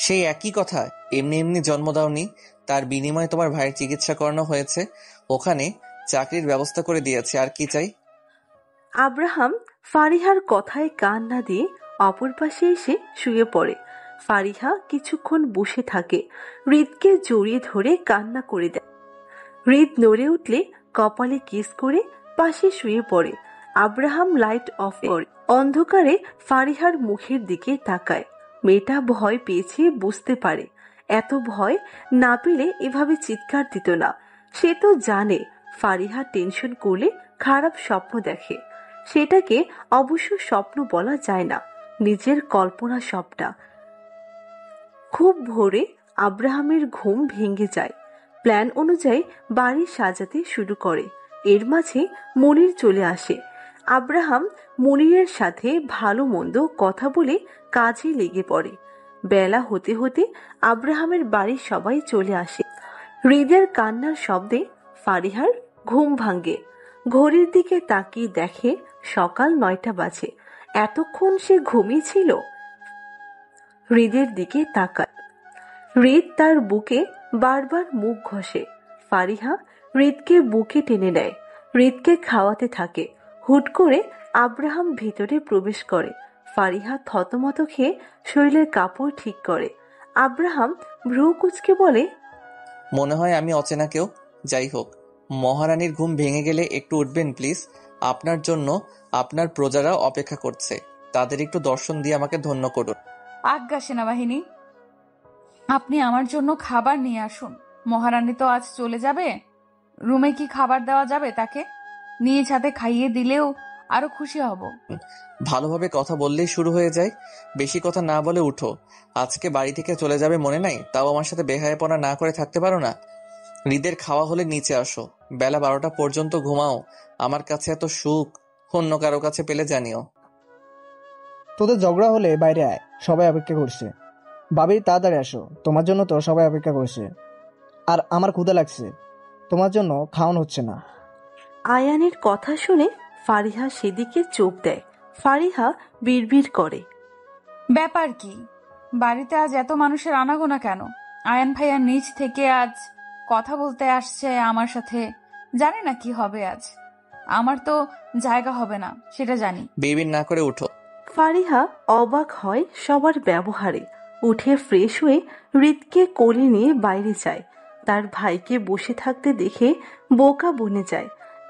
সেই একই কথা, এমনি এমনি জন্ম দাওনি। তার বিনিময়ে তোমার ভাইয়ের চিকিৎসা করানো হয়েছে, ওখানে চাকরির ব্যবস্থা করে দিয়েছে। আর কি চাই? আব্রাহাম ফারিহার কথায় কান না দিয়ে অপর পাশে এসে শুয়ে পড়ে। ফারিহা কিছুক্ষণ বসে থাকে। হৃদকে জড়িয়ে ধরে কান্না করে দেয়। হৃদ নড়ে উঠলে কপালে কিস করে পাশে শুয়ে পড়ে। আব্রাহাম লাইট অফ করে অন্ধকারে ফারিহার মুখের দিকে তাকায়। মেয়েটা ভয় পেয়েছে বুঝতে পারে। এত ভয় না পেলে এভাবে চিৎকার দিত না। সে তো জানে ফারিহা টেনশন করলে খারাপ স্বপ্ন দেখে। সেটাকে অবশ্য স্বপ্ন বলা যায় না, নিজের কল্পনা সবটা। খুব ভোরে আব্রাহামের ঘুম ভেঙে যায়। প্ল্যান অনুযায়ী বাড়ি সাজাতে শুরু করে। এর মাঝে মনির চলে আসে। আব্রাহাম মনিরের সাথে ভালো মন্দ কথা বলে কাজে লেগে পড়ে। বেলা হতে হতে আব্রাহামের বাড়ির সবাই চলে আসে। হৃদের কান্নার শব্দে ফারিহার ঘুম ভাঙ্গে। ঘড়ির দিকে তাকিয়ে দেখে সকাল 9টা বাজে। এতক্ষণ সে ঘুমিয়েছিল। হৃদের দিকে তাকায়। হৃদ তার বুকে বারবার মুখ ঘষে। ফারিহা হৃদকে বুকে টেনে নেয়, হৃদকে খাওয়াতে থাকে। হুট করে আব্রাহাম ভিতরে প্রবেশ করে। ফারিহা থতমত খেয়ে শরীরের কাপড় ঠিক করে। আব্রাহাম ভ্রু কুঁচকে বলে, মনে হয় আমি অচেনা কেউ। যাই হোক, মহারানীর ঘুম ভেঙে গেলে একটু উঠবেন প্লিজ। আপনার জন্য আপনার প্রজারা অপেক্ষা করছে, তাদের একটু দর্শন দিয়ে আমাকে ধন্য করুন। আজ্ঞা সেনাবাহিনী, আপনি আমার জন্য খাবার নিয়ে আসুন। মহারানী তো আজ চলে যাবে। রুমে কি খাবার দেওয়া যাবে তাকে? নিজ হাতে খাইয়ে দিলেও আরো খুশি হব। ভালোভাবে কথা বললেই শুরু হয়ে যায়, বেশি কথা না বলে উঠো। আজকে বাড়ি থেকে চলে যাবে মনে নাই, তাও আমার সাথে বেহায়াপনা না করে থাকতে পারো না? হৃদের খাওয়া হলে নিচে আসো, বেলা 12টা পর্যন্ত ঘুমাও। আমার কাছে এত সুখ অন্য কারো কাছে পেলে জানিও। তোদের ঝগড়া হলে বাইরে আয়, সবাই অপেক্ষা করছে। ভাবি তাড়াতাড়ি আসো, তোমার জন্য তো সবাই অপেক্ষা করছে। আর আমার ক্ষুধা লাগছে, তোমার জন্য খাওয়ানো হচ্ছে না। আয়ানের কথা শুনে ফারিহা সেদিকে চোখ দেয়। ফারিহা বিড়বিড় করে, ব্যাপার কি? বাড়িতে আজ এত মানুষের আনাগোনা কেন? আয়ান ভাইয়া নিজ থেকে আজ কথা বলতে আসছে আমার সাথে। জানি না কি হবে আজ। আমার তো জায়গা হবে না, সেটা জানি। বিড়বিড় না করে উঠো। ফারিহা অবাক হয় সবার ব্যবহারে। উঠে ফ্রেশ হয়ে হৃদকে কোলে নিয়ে বাইরে যায়। তার ভাইকে বসে থাকতে দেখে বোকা বনে যায়।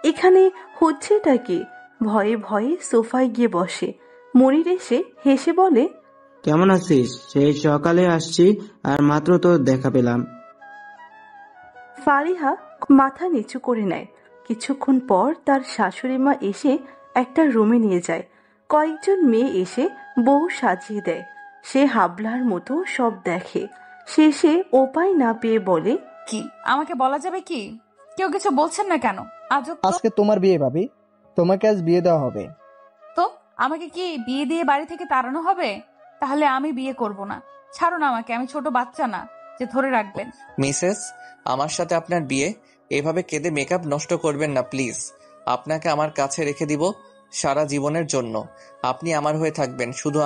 এখানে হচ্ছেটা কি? ভয়ে ভয়ে সোফায় গিয়ে বসে। মনির এসে হেসে বলে, কেমন আছিস? সেই সকালে আসছি আর মাত্র তোর দেখা পেলাম। ফারিহা মাথা নিচু করে নেয়। কিছুক্ষণ পর তার শাশুড়ি মা এসে একটা রুমে নিয়ে যায়। কয়েকজন মেয়ে এসে বউ সাজিয়ে দেয়। সে হাবলার মতো সব দেখে। শেষে উপায় না পেয়ে বলে, কি আমাকে বলা যাবে কি? কেউ কিছু বলছেন না কেন? আজব তো। আজকে তোমার বিয়ে ভাবি, তোমাকে আজ বিয়ে দেওয়া হবে। তো আমাকে কি বিয়ে দিয়ে বাড়ি থেকে তাড়ানো হবে? তাহলে আমি বিয়ে করব না। ছাড়ুন আমাকে, আমি ছোট বাচ্চা না যে ধরে রাখবেন। মিসেস, আমার সাথে আপনার বিয়ে। এভাবে কেঁদে মেকআপ নষ্ট করবেন না প্লিজ। আপনাকে আমার কাছে রেখে দিব সারা জীবনের জন্য। আপনি আমার হয়ে থাকবেন, শুধু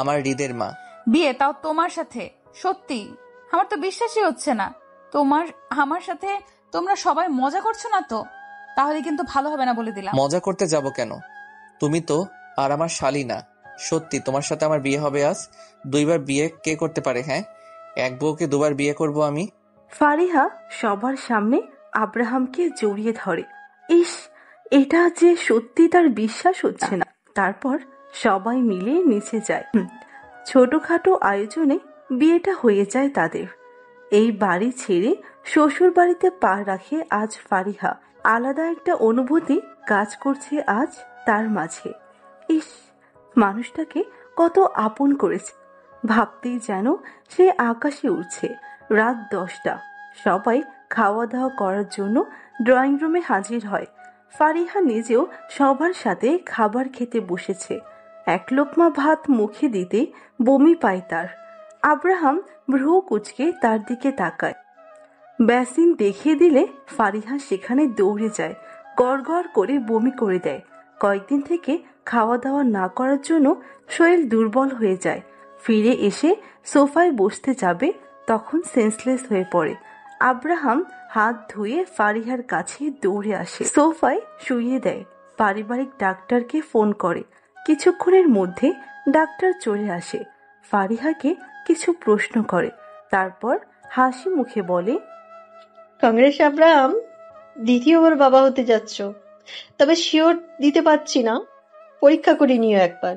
আমার হৃদের মা। বিয়ে, তাও তোমার সাথে? সত্যি আমার তো বিশ্বাসই হচ্ছে না। আমার সাথে তোমরা সবাই মজা করছো না তো? তাহলে কিন্তু ভালো হবে না বলে দিলাম। মজা করতে যাব কেন? তুমি তো আর আমার শালি না। সত্যি তোমার সাথে আমার বিয়ে হবে আজ। 2বার বিয়ে কে করতে পারে? হ্যাঁ, এক বউকে 2বার বিয়ে করব আমি? ফারিহা সবার সামনে আব্রাহামকে জড়িয়ে ধরে। ইস, এটা যে সত্যি তার বিশ্বাস হচ্ছে না। তারপর সবাই মিলে নিচে যায়। ছোটখাটো আয়োজনে বিয়েটা হয়ে যায় তাদের। এই বাড়ি ছেড়ে শ্বশুর বাড়িতে পা রাখে আজ ফারিহা। আলাদা একটা অনুভূতি কাজ করছে আজ তার মাঝে। ইস, মানুষটাকে কত আপন করেছে। ভাবতেই যেন সে আকাশে উঠছে। রাত 10টা। সবাই খাওয়া দাওয়া করার জন্য ড্রয়িং রুমে হাজির হয়। ফারিহা নিজেও সবার সাথে খাবার খেতে বসেছে। এক লোকমা ভাত মুখে দিতে বমি পায় তার। আব্রাহাম ভ্রু কুঁচকে তার দিকে তাকায়। বেসিন দেখিয়ে দিলে ফারিহা সেখানে দৌড়ে যায়। গড়গড় করে বমি করে দেয়। কয়েকদিন থেকে খাওয়া দাওয়া না করার জন্য শরীর দুর্বল হয়ে যায়। ফিরে এসে সোফায় বসতে যাবে, তখন সেন্সলেস হয়ে পড়ে। আব্রাহাম হাত ধুয়ে ফারিহার কাছে দৌড়ে আসে, সোফায় শুইয়ে দেয়। পারিবারিক ডাক্তারকে ফোন করে। কিছুক্ষণের মধ্যে ডাক্তার চলে আসে। ফারিহাকে কিছু প্রশ্ন করে, তারপর হাসি মুখে বলে, কংগ্রেস আব্রাহাম, দ্বিতীয়বার বাবা হতে যাচ্ছ। তবে শিওর দিতে পারছি না, পরীক্ষা করে নিও একবার।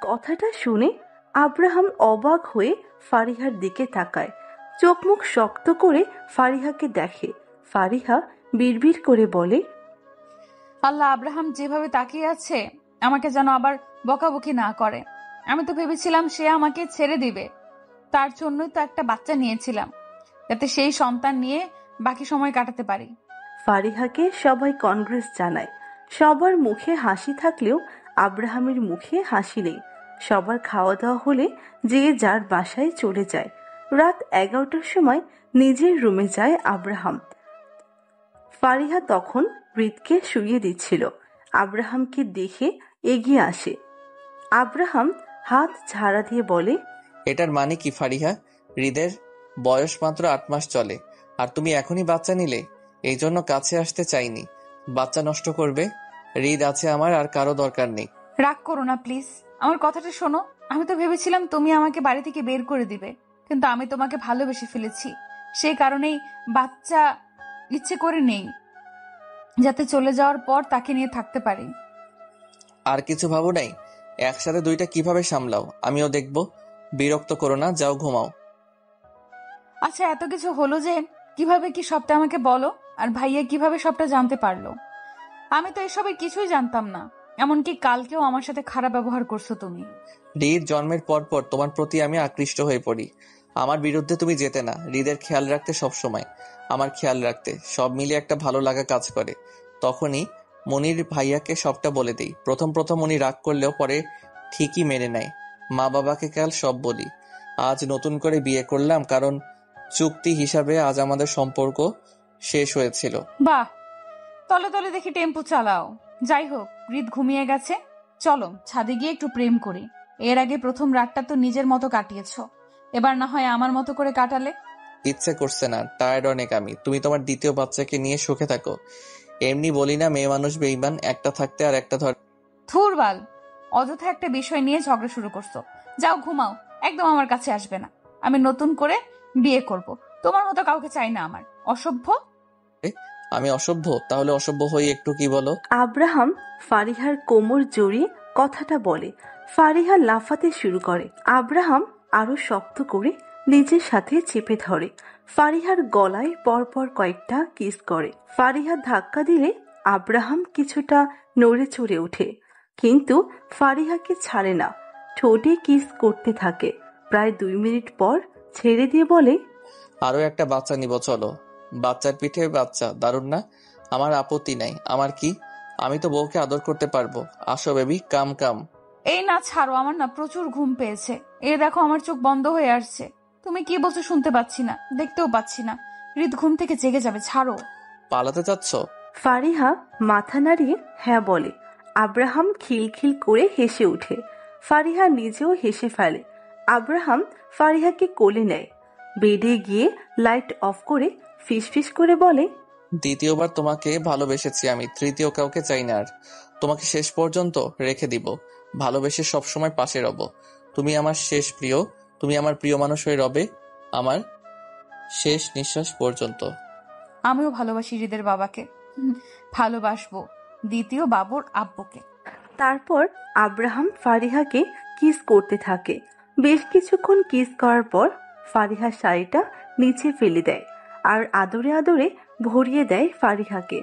কথাটা শুনে আব্রাহাম অবাক হয়ে ফারিহার দিকে তাকায়। চোখ মুখ শক্ত করে ফারিহাকে দেখে। ফারিহা বিড়বিড় করে বলে, আল্লাহ, আব্রাহাম যেভাবে তাকিয়ে আছে আমাকে যেন আবার বকাবকি না করে। আমি তো ভেবেছিলাম সে আমাকে ছেড়ে দিবে। তার জন্যই তো একটা বাচ্চা নিয়েছিলাম, যাতে সেই সন্তান নিয়ে বাকি সময় কাটাতে পারি। ফারিহাকে সবাই কংগ্রেস জানায়। সবার মুখে হাসি থাকলেও আব্রাহামের মুখে হাসি নেই। সবার খাওয়া দাওয়া হলে যে যার বাসায় চলে যায়। রাত 11টার সময় নিজের রুমে যায় আব্রাহাম। ফারিহা তখন হৃদকে শুইয়ে দিচ্ছিল। আব্রাহামকে দেখে এগিয়ে আসে। আব্রাহাম হাত ঝাড়া দিয়ে বলে, এটার মানে কি ফারিহা? হৃদের বয়স মাত্র 8 মাস চলে, আর তুমি এখনই বাচ্চা নিলে? এই জন্য কাছে আসতে চাইনি। বাচ্চা নষ্ট করবে। হৃদ আছে আমার, আর কারো দরকার নেই। রাগ করো না প্লিজ, আমার কথাটা শোনো। আমি তো ভেবেছিলাম তুমি আমাকে বাড়ি থেকে বের করে দিবে, কিন্তু আমি তোমাকে ভালোবেসে ফেলেছি। সেই কারণেই বাচ্চা ইচ্ছে করে নেই, যাতে চলে যাওয়ার পর তাকে নিয়ে থাকতে পারি। আর কিছু ভাবো নাই? একসাথে 2টা কিভাবে সামলাও আমিও দেখব। বিরক্ত করো না, যাও ঘুমাও। আচ্ছা, এত কিছু হলো যে কিভাবে কি সবটা আমাকে বলো। আর ভাইয়া কিভাবে সবটা জানতে পারলো? আমি তো এসবের কিছুই জানতাম না। এমনকি কালকেও আমার সাথে খারাপ ব্যবহার করছো তুমি। হৃদ জন্মের পর পর তোমার প্রতি আমি আকৃষ্ট হয়ে পড়ি। আমার বিরুদ্ধে তুমি যেতে না, হৃদের খেয়াল রাখতে, সব সময় আমার খেয়াল রাখতে। সব মিলে একটা ভালো লাগা কাজ করে। তখনই মনির ভাইয়াকে সবটা বলে দিই। প্রথম উনি রাগ করলেও পরে ঠিকই মেনে নেয়। মা বাবাকে কাল সব বলি। আজ নতুন করে বিয়ে করলাম কারণ চুক্তি হিসাবে আজ আমাদের সম্পর্ক শেষ হয়েছিল। বাহ, তলে তলে দেখি টেম্পো চালাও। যাই হোক, হৃদ ঘুমিয়ে গেছে, চলো ছাদে গিয়ে একটু প্রেম করি। এর আগে প্রথম রাতটা তো নিজের মতো কাটিয়েছো, এবার না হয় আমার মতো করে কাটালে। ইচ্ছে করছে না, টায়ার্ড অনেক আমি। তুমি তোমার দ্বিতীয় বাচ্চাকে নিয়ে সুখে থাকো। এমনি বলি না, মেয়ে মানুষ বেঈমান, একটা থাকতে আর একটা ধর। থুরবাল, অযথা একটা বিষয় নিয়ে ঝগড়া শুরু করছো। যাও ঘুমাও, একদম আমার কাছে আসবে না। আমি নতুন করে বিয়ে করব, তোমার মতো কাউকে চাই না আমার। অসভ্য। আমি অসভ্য? তাহলে অসভ্য হই একটু, কি বলো? আব্রাহাম ফারিহার কোমর জড়িয়ে কথাটা বলে। ফারিহা লাফাতে শুরু করে। আব্রাহাম আরো শক্ত করে নিজের সাথে চেপে ধরে। ফারিহার গলায় পরপর কয়েকটা কিস করে। ফারিহা ধাক্কা দিলে আব্রাহাম কিছুটা নড়ে চড়ে ওঠে, কিন্তু ফারিহাকে ছাড়ে না। ঠোঁটে কিস করতে থাকে। প্রায় 2 মিনিট পর ছেড়ে দিয়ে বলে, আরো একটা বাচ্চা নিব, চলো। বাচ্চার পিঠে বাচ্চা, দারুণ না? আমার আপত্তি নাই। আমার কি, আমি তো বউকে আদর করতে পারবো। আসো বেবি, কাম কাম। এই না, ছাড়ো, আমার না প্রচুর ঘুম পেয়েছে। এ দেখো আমার চোখ বন্ধ হয়ে আসছে। তুমি কি বলছো শুনতে পাচ্ছি না, দেখতেও পাচ্ছি না। হৃদ ঘুম থেকে জেগে যাবে, ছাড়ো। পালাতে চাচ্ছ? ফারিহা মাথা নাড়িয়ে হ্যাঁ বলে। আব্রাহাম খিলখিল করে হেসে ওঠে। ফারিহা নিজেও হেসে ফেলে। আব্রাহাম ফারিহাকে কোলে নেয়। বেডে গিয়ে লাইট অফ করে ফিসফিস করে বলে, দ্বিতীয়বার তোমাকে ভালোবেসেছি আমি, তৃতীয় কাউকে চাই না আর। তোমাকে শেষ পর্যন্ত রেখে দিব, ভালোবেসে সবসময় পাশে রব। তুমি আমার শেষ প্রিয়, তুমি আমার প্রিয় মানুষ হয়ে রবে আমার শেষ নিঃশ্বাস পর্যন্ত। আমিও ভালোবাসি হৃদের বাবাকে, ভালোবাসবো দ্বিতীয় বাবুর আব্বুকে। তারপর আব্রাহাম ফারিহাকে কিস করতে থাকে। বেশ কিছুক্ষণ কিস করার পর ফারিহা শাড়িটা নিচে ফেলে দেয় আর আদরে আদরে ভরিয়ে দেয় ফারিহাকে।